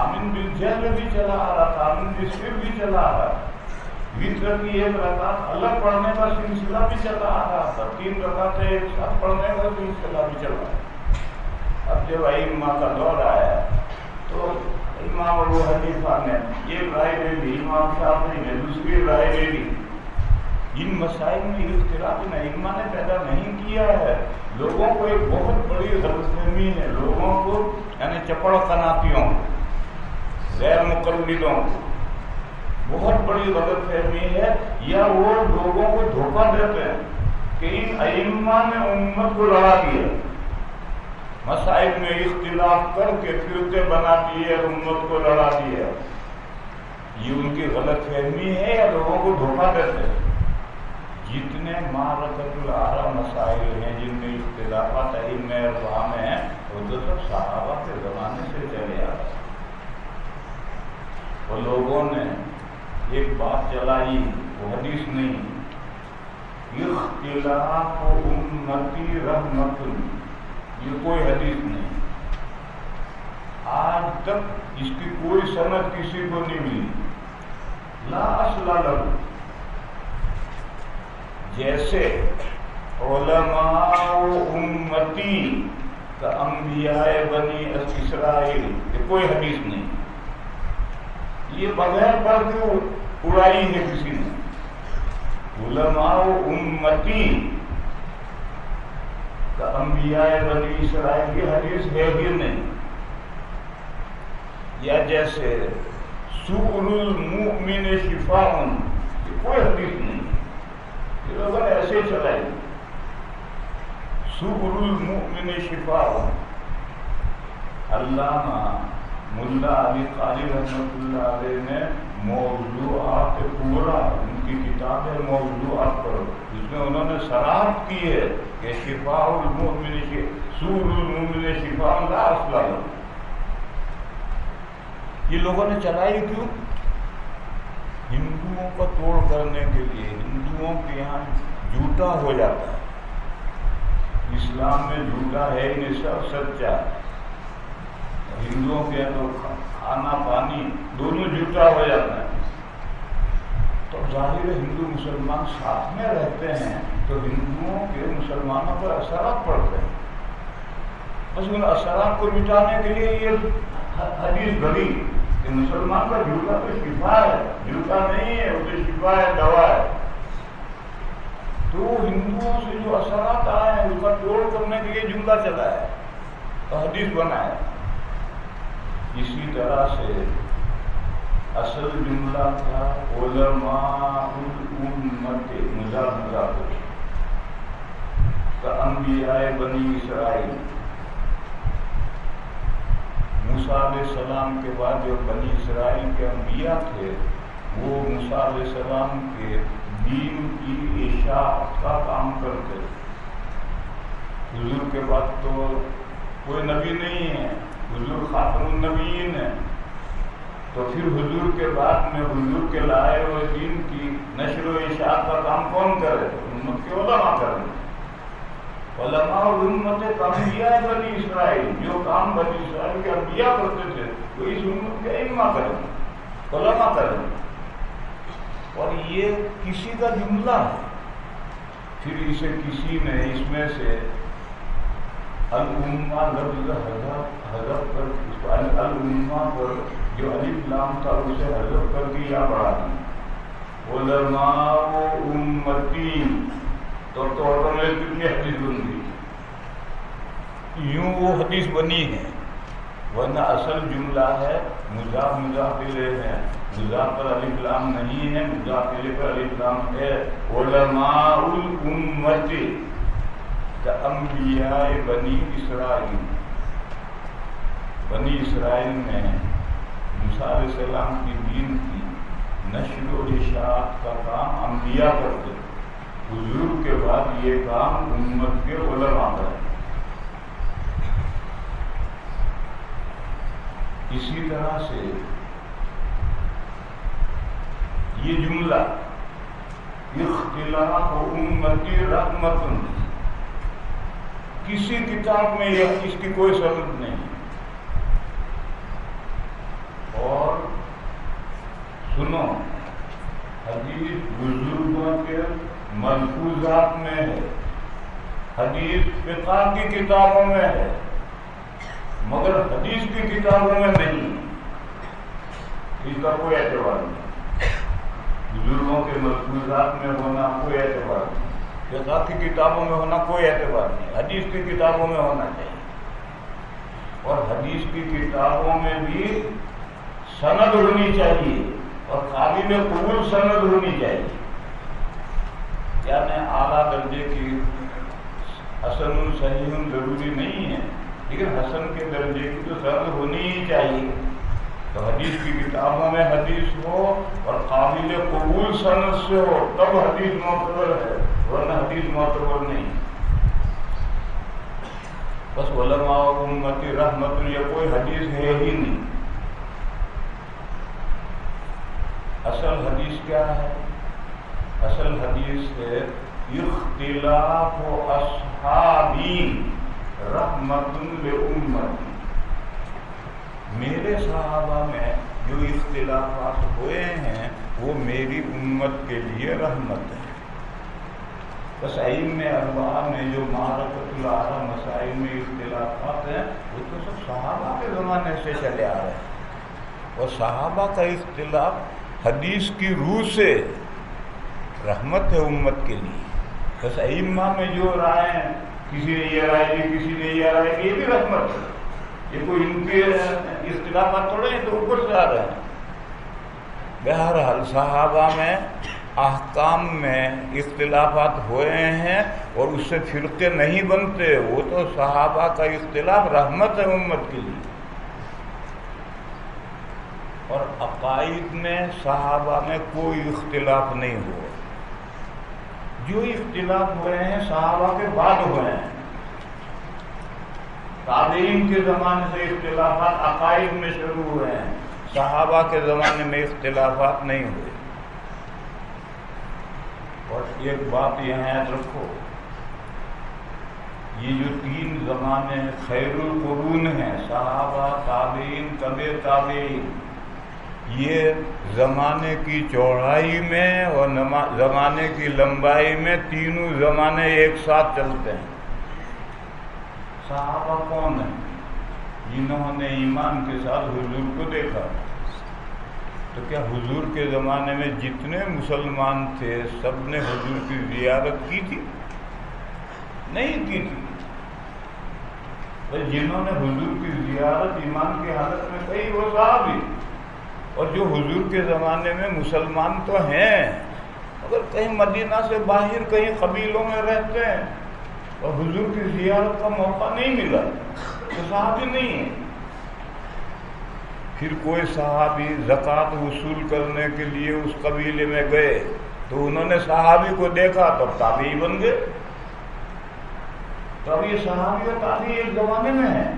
آمین بالجہر بھی چلا آ رہا تھا، آمین بالسر بھی چلا آ رہا تھا. وتر کی ایک رکعت الگ پڑھنے کا سلسلہ بھی چلا آ رہا تھا، 3 رکعتیں ایک ساتھ پڑھنے کا سلسلہ بھی چلا آ رہا تھا. اب جب ائمہ کا دور آیا تو امام ابو حنیفہ نے ایک رائے لے لی، امام شافعی نے دوسری رائے لے لی. ان مسائل میں اختلاف ان ائمہ نے پیدا نہیں کیا ہے. لوگوں کو ایک بہت بڑی غلط فہمی ہے، لوگوں کو یعنی چپڑ قناتیوں، غیر مقلدوں بہت بڑی غلط فہمی ہے، یا وہ لوگوں کو دھوکہ دیتے ہیں کہ ان ائمہ نے امت کو لڑا دیا، مسائل میں اختلاف کر کے فرقے بنا دیے اور امت کو لڑا دیا. یہ ان کی غلط فہمی ہے یا لوگوں کو دھوکہ دیتے ہیں. جتنے معرکۃ الآراء مسائل ہیں جن میں اختلافات ائمہ اربعہ میں ہیں، وہ تو سب صحابہ کے زمانے سے چلے آ رہے ہیں. اور لوگوں نے ایک بات چلائی، وہ حدیث نہیں، اختلاف امتی رحمت، یہ کوئی حدیث نہیں. آج تک اس کی کوئی سند کسی کو نہیں ملی، لا اصل لہ. جیسے علماء امتی کا انبیاء بنی اسرائیل، یہ کوئی حدیث نہیں. یہ بغیر پڑھ کے اڑائی ہے کسی نے. علماء امتی کا انبیاء بنی اسرائیل، یہ حدیث ہے ہی نہیں. یا جیسے سؤل المؤمن شفاء، یہ کوئی حدیث نہیں. یہ لوگوں نے ایسے چلائی، سؤل المؤمن شفاء. علامہ ملا علی قاری رحمۃ اللہ علیہ نے موضوعات پورا، ان کی کتاب ہے موضوعات پر، جس میں انہوں نے صراحت کی ہے کہ شفاء المؤمن، سؤل المؤمن شفاء لا اصل لہ. یہ لوگوں نے چلائی کیوں؟ ہندوؤں کا توڑ کرنے کے لیے. ہندوؤں کے یہاں جھوٹا ہو جاتا ہے، اسلام میں جھوٹا ہے ہی نہیں، سب سچا. ہندوؤں کے یہاں تو کھانا پانی دونوں جھوٹا ہو جاتا ہے. تو ظاہر ہندو مسلمان ساتھ میں رہتے ہیں، تو ہندوؤں کے مسلمانوں پر اثرات پڑتے ہیں. بس ان اثرات کو مٹانے کے لیے یہ حدیث بنی کہ مسلمان کا جھوٹا تو شفا ہے، جھوٹا نہیں ہے، وہ تو شفا ہے، دوا ہے. تو ہندوؤں سے جو اثرات آئے ہیں اس کا توڑ کرنے کے لیے جملہ چلا ہے تو حدیث بنا ہے. اسی طرح سے اصل جملہ تھا علماء الامت مضاف کا انبیاء بنی اسرائیل. موسیٰ علیہ السلام کے بعد جو بنی اسرائیل کے انبیاء تھے وہ موسیٰ علیہ السلام کے دین کی اشاعت کا کام کرتے. حضور کے بعد تو کوئی نبی نہیں ہے، حضور خاتم النبیین ہے. تو پھر حضور کے بعد میں حضور کے لائے ہوئے دین کی نشر و اشاعت کا کام کون کرے؟ امت کے علماء کریں. علماء اور امت انبیاء بنی اسرائیل، جو کام بنی اسرائیل کے انبیاء کرتے تھے وہ اس امت کے ائمہ کریں، علماء کریں. اور یہ کسی کا جملہ ہے. پھر اسے کسی نے اس میں سے الامہ لفظ حذف کر اس کو الامہ پر جو الف لام تھا اسے حذف کر کے یا بڑھا دی علماء امتی. تو آٹومیٹکلی حدیث بن گئی. یوں وہ حدیث بنی ہے، ورنہ اصل جملہ ہے مضاف مضاف الیہ ہے. مضاف پر الف لام نہیں ہے، مضاف الیہ پر الف لام ہے. علماء الامت انبیاء بنی اسرائیل. بنی اسرائیل میں موسیٰ علیہ السلام کی دین کی نشر و اشاعت کا کام انبیاء کرتے. حضور کے بعد یہ کام امت کے علماء کریں. اسی طرح سے یہ جملہ اختلاف امتی رحمت، کسی کتاب میں اس کی کوئی سند نہیں. اور سنو، حدیث بزرگوں کے ملفوظات میں ہے، حدیث فقہ کی کتابوں میں ہے، مگر حدیث کی کتابوں میں نہیں. اس کا کوئی اعتبار نہیں. بزرگوں کے ملفوظات میں ہونا کوئی اعتبار نہیں، فقہ کی کتابوں میں ہونا کوئی اعتبار نہیں، حدیث کی کتابوں میں ہونا چاہیے. اور حدیث کی کتابوں میں بھی سند ہونی چاہیے اور قابل قبول سند ہونی چاہیے. یعنی اعلیٰ درجے کی حسن صحیح ضروری نہیں ہے، لیکن حسن کے درجے کی تو سند ہونی ہی چاہیے. تو حدیث کی کتابوں میں حدیث ہو اور قابل قبول سند سے ہو تب حدیث معتبر ہے، ورنہ حدیث معتبر نہیں. بس علماء امتی رحمت، یہ کوئی حدیث ہے ہی نہیں. اصل حدیث کیا ہے؟ اصل حدیث ہے اختلاف اصحابی رحمت لامتی. میرے صحابہ میں جو اختلافات ہوئے ہیں وہ میری امت کے لیے رحمت ہے. بس ائمہ اربعہ میں جو معرکۃ الآراء مسائل میں اختلافات ہیں وہ تو سب صحابہ کے زمانے سے چلے آ رہے ہیں. اور صحابہ کا اختلاف حدیث کی روح سے رحمت ہے امت کے لیے. بس ائمہ میں جو رائے ہیں، کسی نے یہ رائے دی، کسی نے یہ رائے دی، یہ بھی رحمت ہے. یہ کوئی ان کے اختلافات تھوڑے ہیں تو اوپر سے آ رہے ہیں. بہرحال صحابہ میں احکام میں اختلافات ہوئے ہیں اور اس سے فرقے نہیں بنتے. وہ تو صحابہ کا اختلاف رحمت ہے امت کے لیے. اور عقائد میں صحابہ میں کوئی اختلاف نہیں ہوا. جو اختلاف ہوئے ہیں صحابہ کے بعد ہوئے ہیں. تابعین کے زمانے سے اختلافات عقائد میں شروع ہوئے ہیں، صحابہ کے زمانے میں اختلافات نہیں ہوئے. اور ایک بات یہاں یاد رکھو، یہ جو تین زمانے خیر القرون ہیں، صحابہ، تابعین، تبع تابعین، یہ زمانے کی چوڑائی میں اور زمانے کی لمبائی میں تینوں زمانے ایک ساتھ چلتے ہیں۔ صحابہ کون ہیں؟ جنہوں نے ایمان کے ساتھ حضور کو دیکھا۔ تو کیا حضور کے زمانے میں جتنے مسلمان تھے سب نے حضور کی زیارت کی تھی؟ نہیں کی تھی۔ جنہوں نے حضور کی زیارت ایمان کی حالت میں کی وہ صحابی، اور جو حضور کے زمانے میں مسلمان تو ہیں مگر کہیں مدینہ سے باہر کہیں قبیلوں میں رہتے ہیں اور حضور کی زیارت کا موقع نہیں ملا تو صحابی نہیں ہے۔ پھر کوئی صحابی زکوٰۃ وصول کرنے کے لیے اس قبیلے میں گئے تو انہوں نے صحابی کو دیکھا تو تابعی بن گئے۔ تو اب یہ صحابی اور تابعی ایک زمانے میں ہیں۔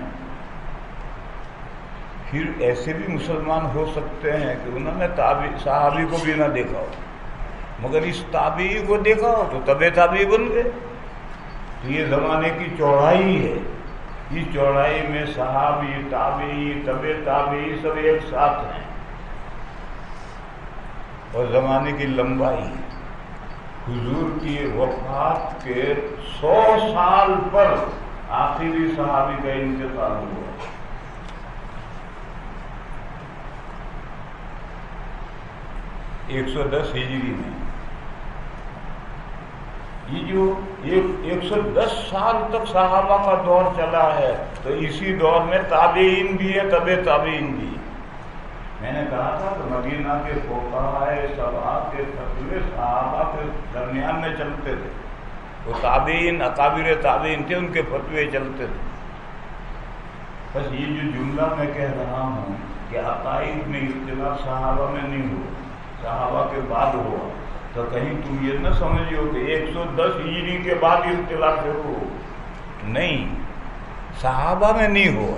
پھر ایسے بھی مسلمان ہو سکتے ہیں کہ انہوں نے صحابی کو بھی نہ دیکھا ہو مگر اس تابعی کو دیکھا ہو تو طبع تابعی بن گئے۔ تو یہ زمانے کی چوڑائی ہے، اس چوڑائی میں صحابی، تابعی، طبع تابعی سب ایک ساتھ ہیں، اور زمانے کی لمبائی حضور کی وفات کے 100 سال پر آخری صحابی کا انتقال ہوا۔ ایک 110 ہجری میں یہ جو 110 سال تک صحابہ کا دور چلا ہے تو اسی دور میں تابعین بھی ہے، طبع تابعین بھی ہے۔ میں نے کہا تھا کہ مدینہ کے فقہاء سبعہ کے فتوے صحابہ کے درمیان میں چلتے تھے، وہ تابعین اکابر تابعین تھے، ان کے فتوے چلتے تھے۔ بس یہ جو جملہ میں کہہ رہا ہوں کہ عقائد میں اختلاف صحابہ میں نہیں ہوا، صحابہ کے بعد ہوا، تو کہیں تم یہ نہ سمجھو کہ 110 ہجری کے بعد اختلاف شروع ہو، نہیں، صحابہ میں نہیں ہوا،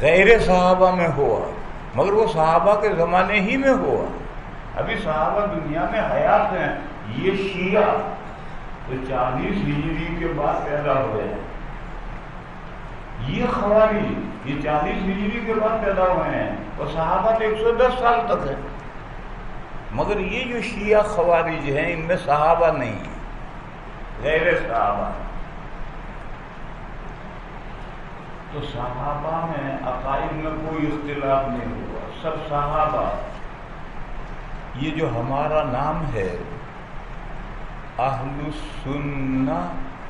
غیر صحابہ میں ہوا، مگر وہ صحابہ کے زمانے ہی میں ہوا۔ ابھی صحابہ دنیا میں حیات ہیں۔ یہ شیعہ تو 40 ہجری کے بعد پیدا ہوئے ہیں، یہ خوارج یہ 40 ہجری کے بعد پیدا ہوئے ہیں، اور صحابہ تو 110 سال تک ہیں، مگر یہ جو شیعہ خوارج ہیں ان میں صحابہ نہیں ہیں، غیر صحابہ۔ تو صحابہ میں عقائد میں کوئی اختلاف نہیں ہوا، سب صحابہ۔ یہ جو ہمارا نام ہے اہل السنہ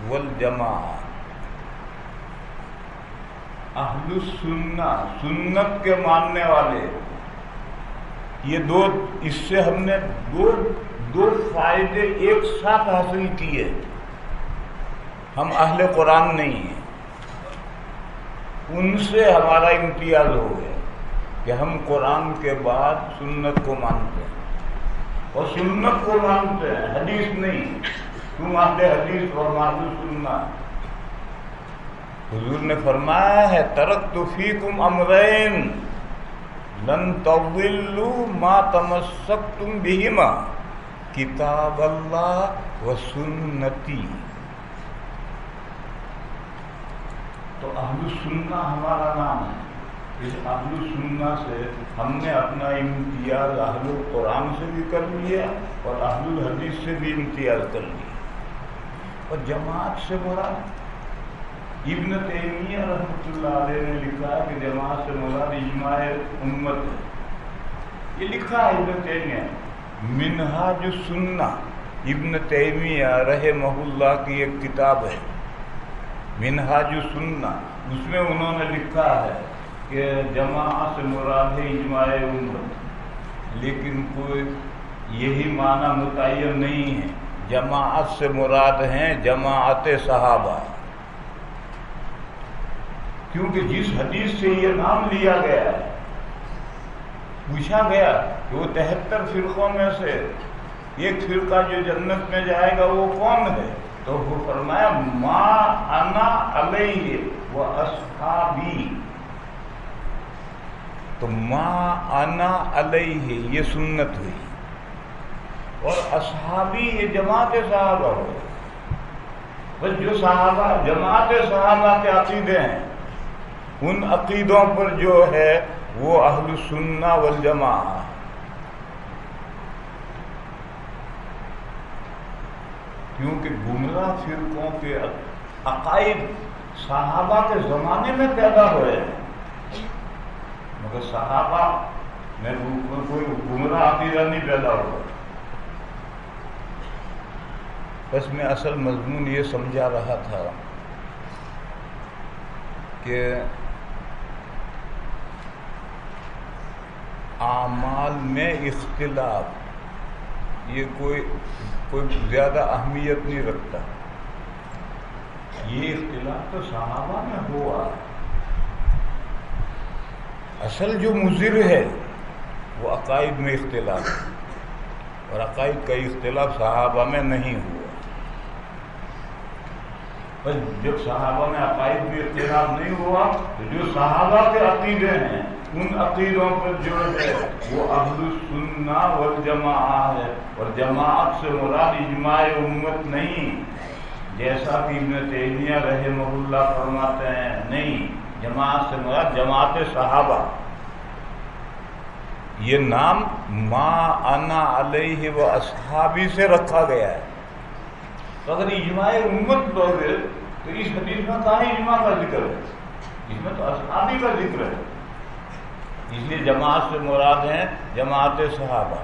والجماعہ، اہل السنہ سنت کے ماننے والے، یہ اس سے ہم نے دو فائدے ایک ساتھ حاصل کیے۔ ہم اہل قرآن نہیں ہیں، ان سے ہمارا امتیاز ہو گیا کہ ہم قرآن کے بعد سنت کو مانتے ہیں، اور سنت کو مانتے ہیں، حدیث نہیں۔ تم اہل حدیث اور اہل سنہ۔ حضور نے فرمایا ہے ترکت فیکم امرین لن تضلوا ما تمسکتم بہما کتاب اللہ و سنتی۔ تو اہل سنہ ہمارا نام ہے۔ اس اہل سنہ سے ہم نے اپنا امتیاز اہل قرآن سے بھی کر لیا اور اہل الحدیث سے بھی امتیاز کر لیا۔ اور جماعت سے مراد ابن تیمیہ رحمۃ اللہ علیہ نے لکھا ہے کہ جماعت سے مراد اجماع امت ہے، یہ لکھا ہے ابن تیمیہ۔ منہاج السنہ ابن تیمیہ رحمہ اللہ کی ایک کتاب ہے منہاج السنہ، اس میں انہوں نے لکھا ہے کہ جماعت سے مراد ہے اجماع امت، لیکن کوئی یہی معنی متعین نہیں ہے۔ جماعت سے مراد ہیں جماعت صحابہ، کیونکہ جس حدیث سے یہ نام لیا گیا ہے، پوچھا گیا کہ وہ 73 فرقوں میں سے ایک فرقہ جو جنت میں جائے گا وہ کون ہے، تو وہ فرمایا ما انا علیہ و اصحابی۔ تو ما انا علیہ یہ سنت ہوئی، اور اصحابی یہ جماعت صحابہ ہوئی۔ بس جو صحابہ جماعت صحابہ کے عقیدے ہیں ان عقیدوں پر جو ہے وہ اہل السنہ والجماعہ. کیونکہ گمراہ فرقوں کے عقائد صحابہ کے زمانے میں پیدا ہوئے ہیں، مگر صحابہ میں کوئی گمراہ عقیدہ نہیں پیدا ہوا. بس میں اصل مضمون یہ سمجھا رہا تھا کہ اعمال میں اختلاف یہ کوئی زیادہ اہمیت نہیں رکھتا. یہ اختلاف تو صحابہ میں ہوا. اصل جو مضر ہے وہ عقائد میں اختلاف ہے، اور عقائد کا اختلاف صحابہ میں نہیں ہوا. بس جب صحابہ میں عقائد میں اختلاف نہیں ہوا تو جو صحابہ کے عقیدے ہیں ان عقیدوں پر جو ہے وہ اہل السنہ والجماعہ ہے. اور جماعت سے مراد اجماع امت نہیں، جیسا کہ ابن تیمیہ رحمہ اللہ فرماتے ہیں. نہیں، جماعت سے مراد جماعت صحابہ. یہ نام ما انا علیہ و اصحابی سے رکھا گیا ہے. تو اگر اجماع امت بولے تو اس حدیث میں کہاں اجماع کا ذکر ہے؟ اس میں تو اصحابی کا ذکر ہے. اس لیے جماعت سے مراد ہیں جماعت صحابہ.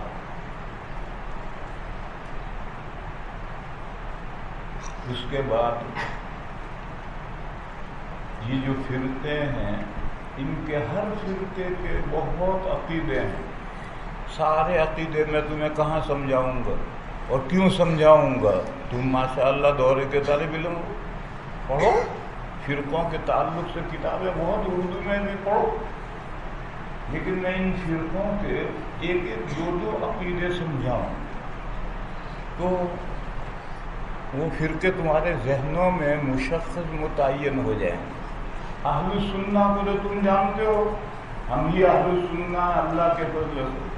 اس کے بعد یہ جو فرقے ہیں ان کے ہر فرقے کے بہت عقیدے ہیں. سارے عقیدے میں تمہیں کہاں سمجھاؤں گا اور کیوں سمجھاؤں گا؟ تم ماشاءاللہ دورے کے طالب علم ہو، پڑھو. فرقوں کے تعلق سے کتابیں بہت اردو میں بھی پڑھو. لیکن میں ان فرقوں کے ایک ایک دو عقیدے سمجھاؤں تو وہ فرقے تمہارے ذہنوں میں مشخص متعین ہو جائیں. اہل السنہ کو تو تم جانتے ہو، ہم ہی اہل السنہ اللہ کے فضل سے.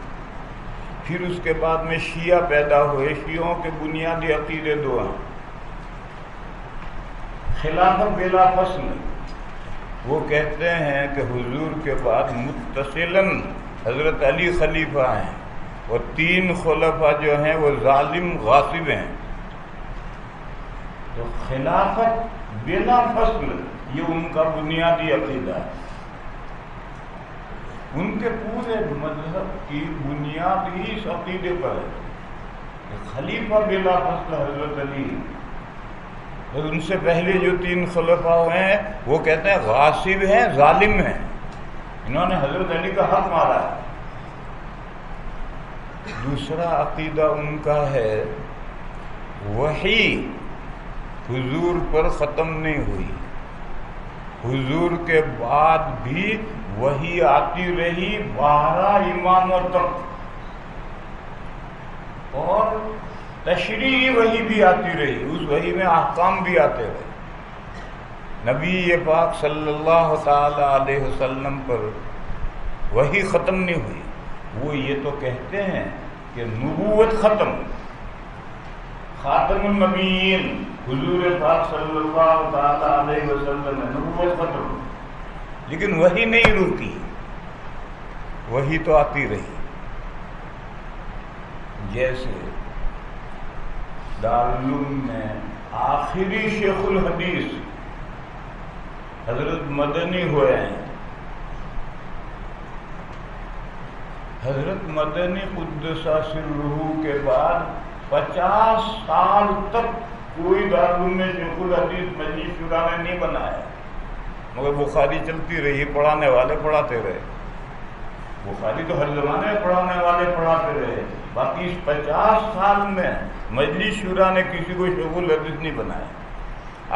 پھر اس کے بعد میں شیعہ پیدا ہوئے. شیعوں کے بنیادی عقیدے دو ہیں. خلافت بلا فصل، وہ کہتے ہیں کہ حضور کے بعد متصلاً حضرت علی خلیفہ ہیں اور 3 خلفاء جو ہیں وہ ظالم غاصب ہیں. تو خلافت بلا فصل یہ ان کا بنیادی عقیدہ ہے. ان کے پورے مذہب کی بنیاد ہی اس عقیدے پر ہے کہ خلیفہ بلا فصل حضرت علی. اور ان سے پہلے جو 3 خلفاء ہیں وہ کہتے ہیں غاصب ہیں، ظالم ہیں، انہوں نے حضرت علی کا حق مارا ہے. دوسرا عقیدہ ان کا ہے وحی حضور پر ختم نہیں ہوئی. حضور کے بعد بھی وحی آتی رہی 12 اماموں تک، اور تشریعی وحی بھی آتی رہی. اس وحی میں احکام بھی آتے رہے. نبی پاک صلی اللہ تعالی علیہ وسلم پر وحی ختم نہیں ہوئی. وہ یہ تو کہتے ہیں کہ نبوت ختم، خاتم النبیین حضور پاک صلی اللہ تعالی علیہ وسلم ہے، نبوت ختم. لیکن وحی نہیں رکی، وحی تو آتی رہی. جیسے دارالعلوم میں آخری شیخ الحدیث حضرت مدنی ہوئے ہیں. حضرت مدنی قدس سرہ کے بعد 50 سال تک کوئی دارالعلوم میں شیخ الحدیث مجلس شورا نے نہیں بنایا، مگر بخاری چلتی رہی، پڑھانے والے پڑھاتے رہے. بخاری تو ہر زمانے میں پڑھانے والے پڑھاتے رہے. باقی اس 50 سال میں مجلس شورا نے کسی کو شیخ الحدیث نہیں بنایا.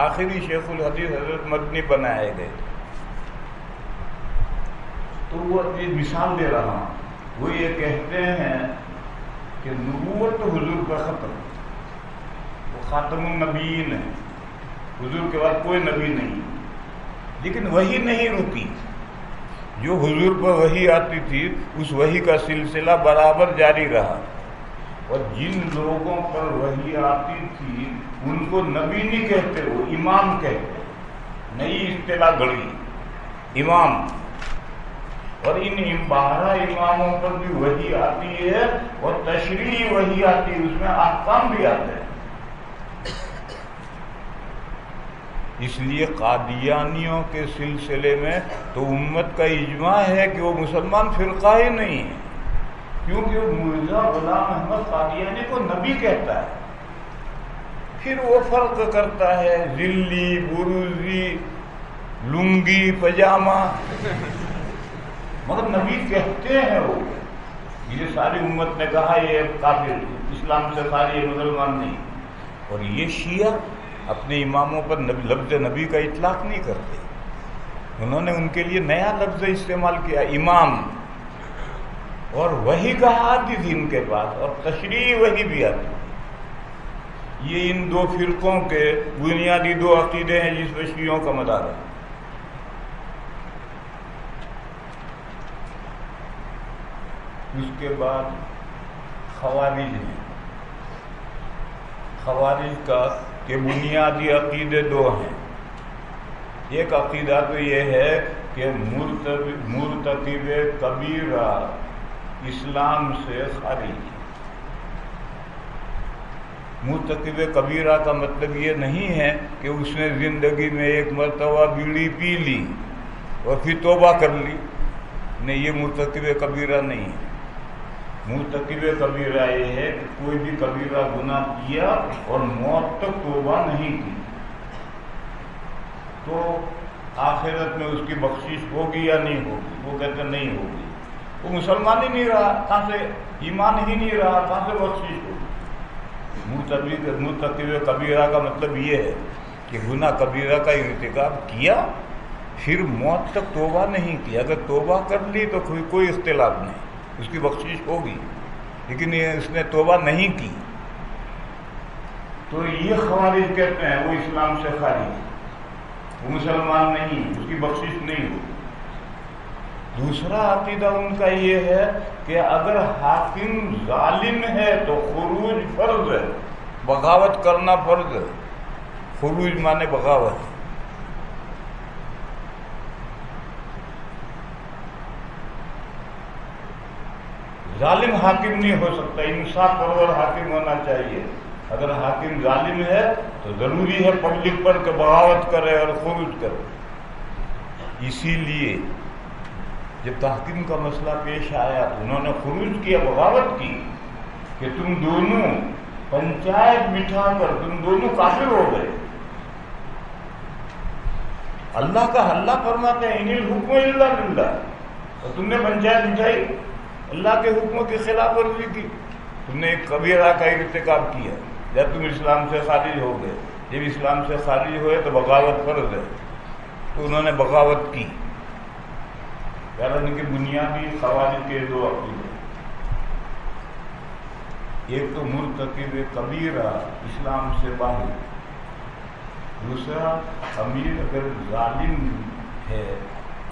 آخری شیخ الحدیث حضرت مدنی بنائے گئے. تو وہ ایک مثال دے رہا ہوں. وہ یہ کہتے ہیں کہ نبوت تو حضور پر ختم، وہ خاتم النبیین ہے، حضور کے بعد کوئی نبی نہیں. لیکن وحی نہیں رکی. جو حضور پر وحی آتی تھی اس وحی کا سلسلہ برابر جاری رہا. اور جن لوگوں پر وحی آتی تھی ان کو نبی نہیں کہتے، وہ امام کہتے. نئی اصطلاح گھڑی، امام. اور ان 12 اماموں پر بھی وحی آتی ہے اور تشریح وحی آتی ہے، اس میں احکام بھی آتے ہیں۔ اس لیے قادیانیوں کے سلسلے میں تو امت کا اجماع ہے کہ وہ مسلمان فرقہ ہی نہیں ہے، کیونکہ وہ مرزا غلام احمد قادیانی کو نبی کہتا ہے، پھر وہ فرق کرتا ہے ذلی، بروزی، لنگی، پجامہ، مگر نبی کہتے ہیں وہ۔ یہ ساری امت نے کہا یہ کافر، اسلام سے خالی، مسلمان نہیں۔ اور یہ شیعہ اپنے اماموں پر لفظ نبی کا اطلاق نہیں کرتے، انہوں نے ان کے لیے نیا لفظ استعمال کیا، امام، اور وحی کہا آتی تھی ان کے پاس، اور تشریح وحی بھی آتی تھی۔ یہ ان دو فرقوں کے بنیادی دو عقیدے ہیں جس پر شیعوں کا مدار ہے۔ اس کے بعد خوارج ہیں۔ خوارج کا کہ بنیادی عقیدے دو ہیں۔ ایک عقیدہ تو یہ ہے کہ مرتکب کبیرہ اسلام سے خارج۔ مرتکب کبیرہ کا مطلب یہ نہیں ہے کہ اس نے زندگی میں ایک مرتبہ بیڑی پی لی اور پھر توبہ کر لی، نہیں، یہ مرتکب کبیرہ نہیں ہے۔ مرتکب کبیرہ یہ ہے کہ کوئی بھی کبیرہ گناہ کیا اور موت تک توبہ نہیں کی، تو آخرت میں اس کی بخشش ہوگی یا نہیں ہوگی؟ وہ کہتے نہیں ہوگی، وہ مسلمان ہی نہیں رہا، کہاں سے ایمان ہی نہیں رہا، کہاں سے بخشش ہوگی؟ مرتکب کبیرہ کا مطلب یہ ہے کہ گناہ کبیرہ کا ارتکاب کیا، پھر موت تک توبہ نہیں کی، اگر توبہ کر لی تو کوئی اختلاف نہیں، اس کی بخشش ہوگی، لیکن اس نے توبہ نہیں کی تو یہ خوارج کہتے ہیں وہ اسلام سے خارج، وہ مسلمان نہیں، اس کی بخشش نہیں ہوگی۔ دوسرا عقیدہ ان کا یہ ہے کہ اگر حاکم ظالم ہے تو خروج فرض ہے، بغاوت کرنا فرض ہے، خروج مانے بغاوت۔ ظالم حاکم نہیں ہو سکتا، انصاف پرور حاکم ہونا چاہیے۔ اگر حاکم ظالم ہے تو ضروری ہے پبلک پر کہ بغاوت کرے اور خروج کرے۔ اسی لیے جب تحکیم کا مسئلہ پیش آیا تو انہوں نے خروج کیا، بغاوت کی کہ تم دونوں پنچایت بٹھا کر تم دونوں کافر ہو گئے۔ اللہ کا حلہ فرماتے ہیں ان الحکم الا للہ، اور تم نے پنچایت بٹھائی، اللہ کے حکموں کی خلاف ورزی کی، تم نے ایک کبیرہ کا ارتکاب کیا، جب تم اسلام سے خارج ہو گئے۔ جب اسلام سے خارج ہوئے تو بغاوت فرض ہے، تو انہوں نے بغاوت کی۔ ان کے بنیادی خوارج کے دو عقیدے، ایک تو مرتکب کبیرہ اسلام سے باہر، دوسرا امیر اگر ظالم ہے،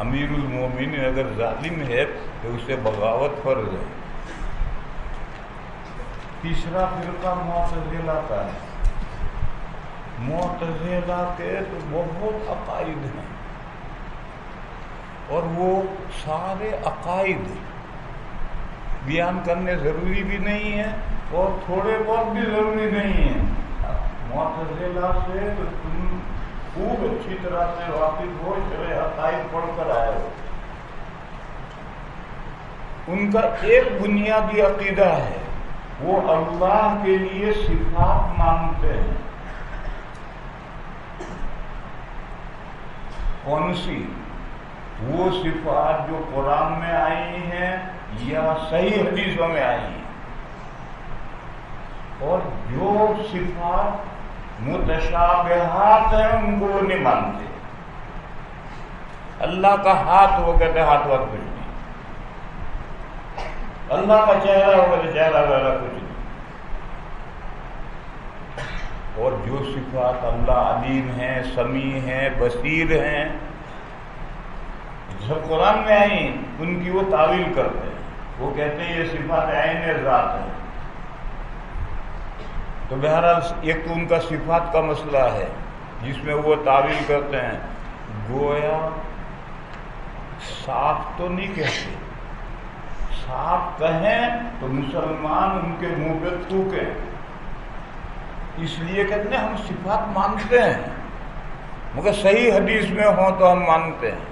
امیر المومنین اگر ظالم ہے تو اسے بغاوت فرض ہے۔ تیسرا فرقہ معتزلہ کا ہے۔ معتزلہ کے تو بہت عقائد ہیں، اور وہ سارے عقائد بیان کرنے ضروری بھی نہیں ہیں اور تھوڑے بہت بھی ضروری نہیں ہیں۔ معتزلہ سے تو تم خوب اچھی طرح سے واقف ہو، شرح عقائد پڑھ کر آئے ہو۔ ان کا ایک بنیادی عقیدہ ہے، وہ اللہ کے لیے صفات مانگتے ہیں۔ کون سی؟ وہ صفات جو قرآن میں آئی ہیں یا صحیح حدیثوں میں آئی ہیں، اور جو صفات متشابہات ہیں ان کو وہ نہیں مانتے۔ اللہ کا ہاتھ، وہ کہتے ہیں ہاتھ وقت کچھ نہیں، اللہ کا چہرہ، وہ کہتے چہرہ وغیرہ کچھ نہیں۔ اور جو صفات اللہ علیم ہیں، سمیع ہیں، بصیر ہیں، جب قرآن میں آئیں ان کی وہ تعویل کرتے ہیں، وہ کہتے ہیں یہ صفات عین ذات ہے۔ تو بہرحال ایک تو ان کا صفات کا مسئلہ ہے جس میں وہ تعویل کرتے ہیں، گویا صاف تو نہیں کہتے، صاف کہیں تو مسلمان ان کے منہ پہ تھوکیں، اس لیے کہتے ہیں ہم صفات مانتے ہیں مگر صحیح حدیث میں ہوں تو ہم مانتے ہیں،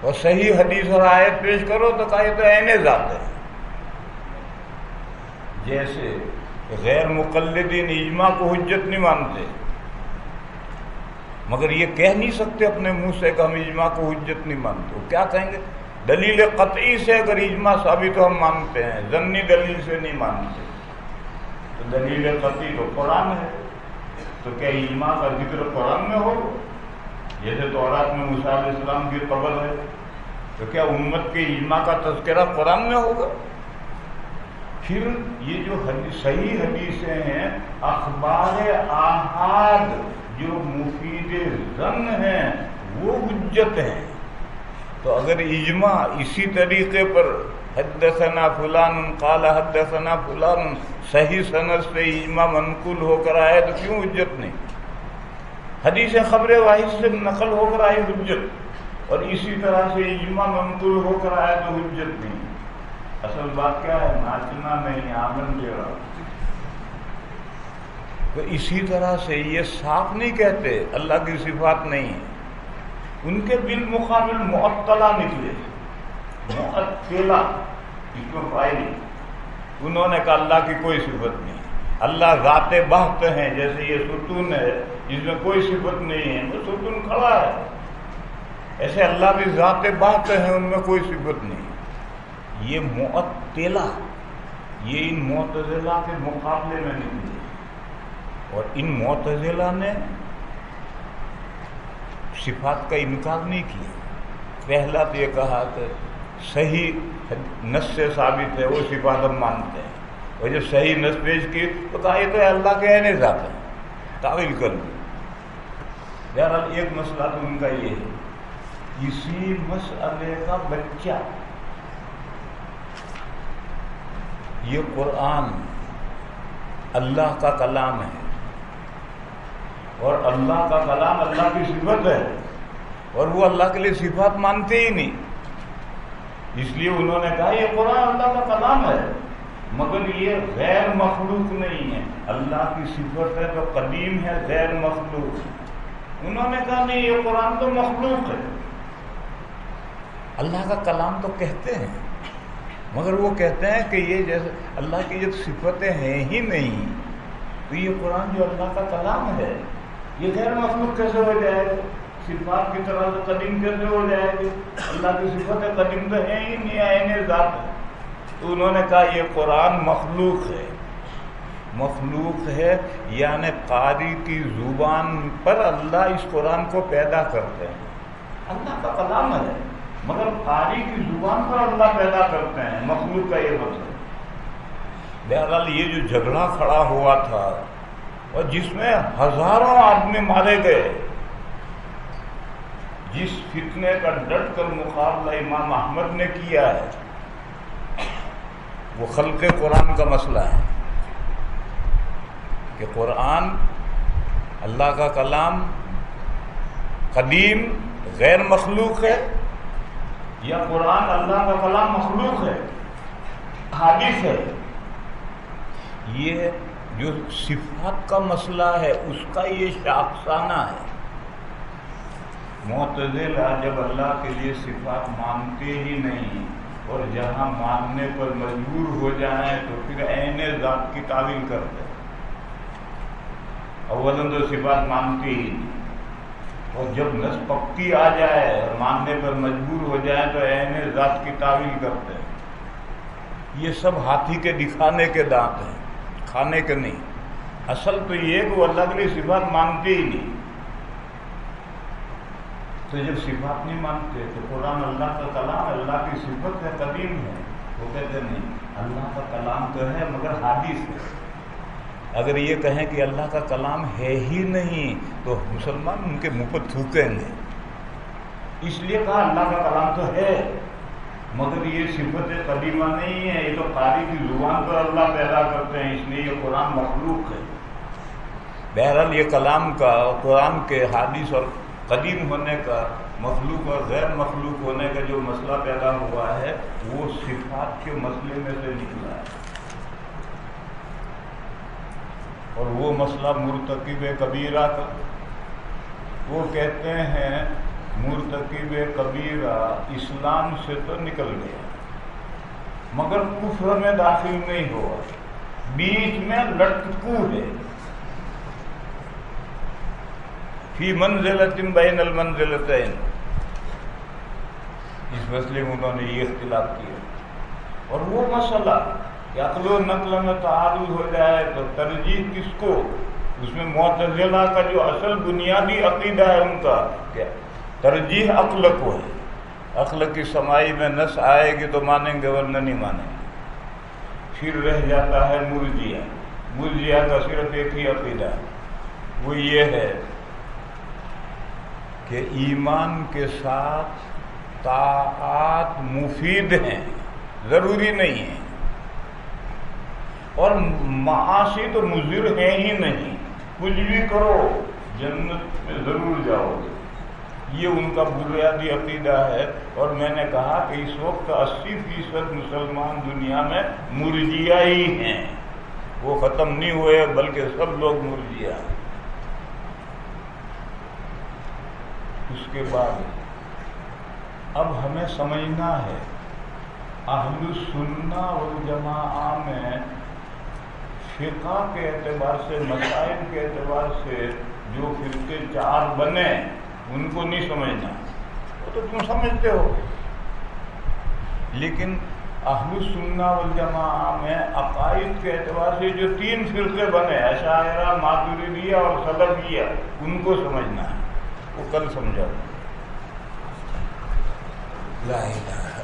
اور صحیح حدیث اور آیت پیش کرو تو کہا یہ تو عین ذات ہے۔ جیسے غیر مقلدین اجماع کو حجت نہیں مانتے، مگر یہ کہہ نہیں سکتے اپنے منہ سے کہ ہم اجماع کو حجت نہیں مانتے۔ وہ کیا کہیں گے؟ دلیل قطعی سے اگر اجماع ثابت ہو ہم مانتے ہیں، ظنی دلیل سے نہیں مانتے۔ تو دلیل قطعی تو قرآن ہے، تو کیا اجماع کا ذکر قرآن میں ہو؟ جیسے تورات میں موسیٰ علیہ السلام کی قبر ہے، تو کیا امت کے اجماع کا تذکرہ قرآن میں ہوگا؟ پھر یہ جو صحیح حدیثیں ہیں، اخبار آحاد جو مفید ظن ہیں وہ حجت ہیں۔ تو اگر اجماع اسی طریقے پر حدثنا فلان قال حدثنا فلان صحیح سند سے اجماع منقول ہو کر آئے تو کیوں حجت نہیں؟ حدیث خبر واحد سے نقل ہو کر آئے حجت، اور اسی طرح سے اجماع منقول ہو کر آئے تو حجت نہیں۔ اصل بات کیا ہے؟ ناچنا نہیں، آمن کے رہا۔ تو اسی طرح سے یہ صاف نہیں کہتے اللہ کی صفات نہیں ہے، ان کے بالمقابل معطلہ نکلے، معطلہ اس کو فائل، انہوں نے کہا اللہ کی کوئی صفت نہیں، اللہ ذات بحت ہیں، جیسے یہ ستون ہے جس میں کوئی صفت نہیں ہے، وہ ستون کھڑا ہے، ایسے اللہ بھی ذات بحت ہیں، ان میں کوئی صفت نہیں۔ یہ معطلہ، یہ ان معتزلہ کے مقابلے میں نکلے، اور ان معتزلہ نے صفات کا انکار نہیں کیا۔ پہلا تو یہ کہا کہ صحیح نص سے ثابت ہے وہ صفات ہم مانتے ہیں، اور جب صحیح نص پیش کی تو کہا یہ تو اللہ کے عین ذات ہے، تعویل کر دی۔ بہرحال ایک مسئلہ تو ان کا یہ ہے، اسی مسئلے کا بچہ یہ قرآن اللہ کا کلام ہے، اور اللہ کا کلام اللہ کی صفت ہے، اور وہ اللہ کے لیے صفات مانتے ہی نہیں، اس لیے انہوں نے کہا یہ قرآن اللہ کا کلام ہے مگر یہ غیر مخلوق نہیں ہے، اللہ کی صفت ہے تو قدیم ہے، غیر مخلوق۔ انہوں نے کہا نہیں یہ قرآن تو مخلوق ہے، اللہ کا کلام تو کہتے ہیں مگر وہ کہتے ہیں کہ یہ جیسے اللہ کی جو صفتیں ہیں ہی نہیں، تو یہ قرآن جو اللہ کا کلام ہے یہ غیر مخلوق کیسے ہو جائے گا؟ صفات کی طرح سے قدیم کیسے ہو جائے گی؟ اللہ کی صفت قدیم تو ہے ہی نہیں، عین ذات ہے۔ تو انہوں نے کہا یہ قرآن مخلوق ہے، مخلوق ہے یعنی قاری کی زبان پر اللہ اس قرآن کو پیدا کرتے ہیں، اللہ کا کلام ہے مگر قاری کی زبان پر اللہ پیدا کرتے ہیں، مخلوق کا یہ مطلب۔ بہرحال یہ جو جھگڑا کھڑا ہوا تھا اور جس میں ہزاروں آدمی مارے گئے، جس فتنے کا ڈٹ کر مقابلہ امام احمد نے کیا ہے وہ خلق قرآن کا مسئلہ ہے کہ قرآن اللہ کا کلام قدیم غیر مخلوق ہے یا قرآن اللہ کا کلام مخلوق ہے، حادث ہے۔ یہ جو صفات کا مسئلہ ہے اس کا یہ شاخسانہ ہے۔ معتزلہ جب اللہ کے لیے صفات مانتے ہی نہیں اور جہاں ماننے پر مجبور ہو جائیں تو پھر عین ذات کی تعویل کرتے ہیں، اولاً تو صفات مانتے ہی نہیں، اور جب نص پکی آ جائے اور ماننے پر مجبور ہو جائے تو عین ذات کی تعویل کرتے ہیں۔ یہ سب ہاتھی کے دکھانے کے دانت ہیں، کھانے کے نہیں۔ اصل تو یہ کہ وہ اللہ کے لیے صفات مانتے ہی نہیں، تو جب صفات نہیں مانتے تو قرآن اللہ کا کلام اللہ کی صفت ہے، قدیم ہے، وہ کہتے نہیں اللہ کا کلام تو ہے مگر حادث ہے۔ اگر یہ کہیں کہ اللہ کا کلام ہے ہی نہیں تو مسلمان ان کے منہ پر تھوکیں گے، اس لیے کہا اللہ کا کلام تو ہے مگر یہ صفت قدیمہ نہیں ہے، یہ تو قاری کی زبان پر اللہ پیدا کرتے ہیں، اس لیے یہ قرآن مخلوق ہے۔ بہرحال یہ کلام کا قرآن کے حادث اور قدیم ہونے کا مخلوق اور غیر مخلوق ہونے کا جو مسئلہ پیدا ہوا ہے وہ صفات کے مسئلے میں سے نکلا ہے، اور وہ مسئلہ مرتکب کبیرہ کا، وہ کہتے ہیں مرتکب کبیرہ اسلام سے تو نکل گیا مگر کفر میں داخل نہیں ہوا، بیچ میں لٹکو ہے، فی منزلۃ بین المنزلتین، اس مسئلے میں انہوں نے یہ اختلاف کیا۔ اور وہ مسئلہ کہ عقل و نقل میں تعارض ہو جائے تو ترجیح کس کو، اس میں معتزلہ کا جو اصل بنیادی عقیدہ ہے ان کا کہ ترجیح عقل کو ہے، عقل کی سماعی میں نص آئے گی تو مانیں گے ورنہ نہیں مانیں گے۔ پھر رہ جاتا ہے مرجیہ، مرجیہ کا صرف ایک ہی عقیدہ ہے، وہ یہ ہے کہ ایمان کے ساتھ طاعات مفید ہیں، ضروری نہیں ہیں، اور معاصی تو مضر ہیں ہی نہیں، کچھ بھی کرو جنت میں ضرور جاؤ گے، یہ ان کا بنیادی عقیدہ ہے۔ اور میں نے کہا کہ اس وقت 80% مسلمان دنیا میں مرجیہ ہی ہیں، وہ ختم نہیں ہوئے بلکہ سب لوگ مرجیہ ہیں۔ اس کے بعد اب ہمیں سمجھنا ہے اہل السنہ والجماعہ میں فقہ کے اعتبار سے، مسائل کے اعتبار سے جو فرقے چار بنے ان کو نہیں سمجھنا، وہ تو تم سمجھتے ہو، لیکن اہل السنہ والجماعہ میں عقائد کے اعتبار سے جو تین فرقے بنے، اشاعرہ، ماتریدیہ اور سلفیہ، ان کو سمجھنا ہے، وہ کل سمجھا۔ لا الہ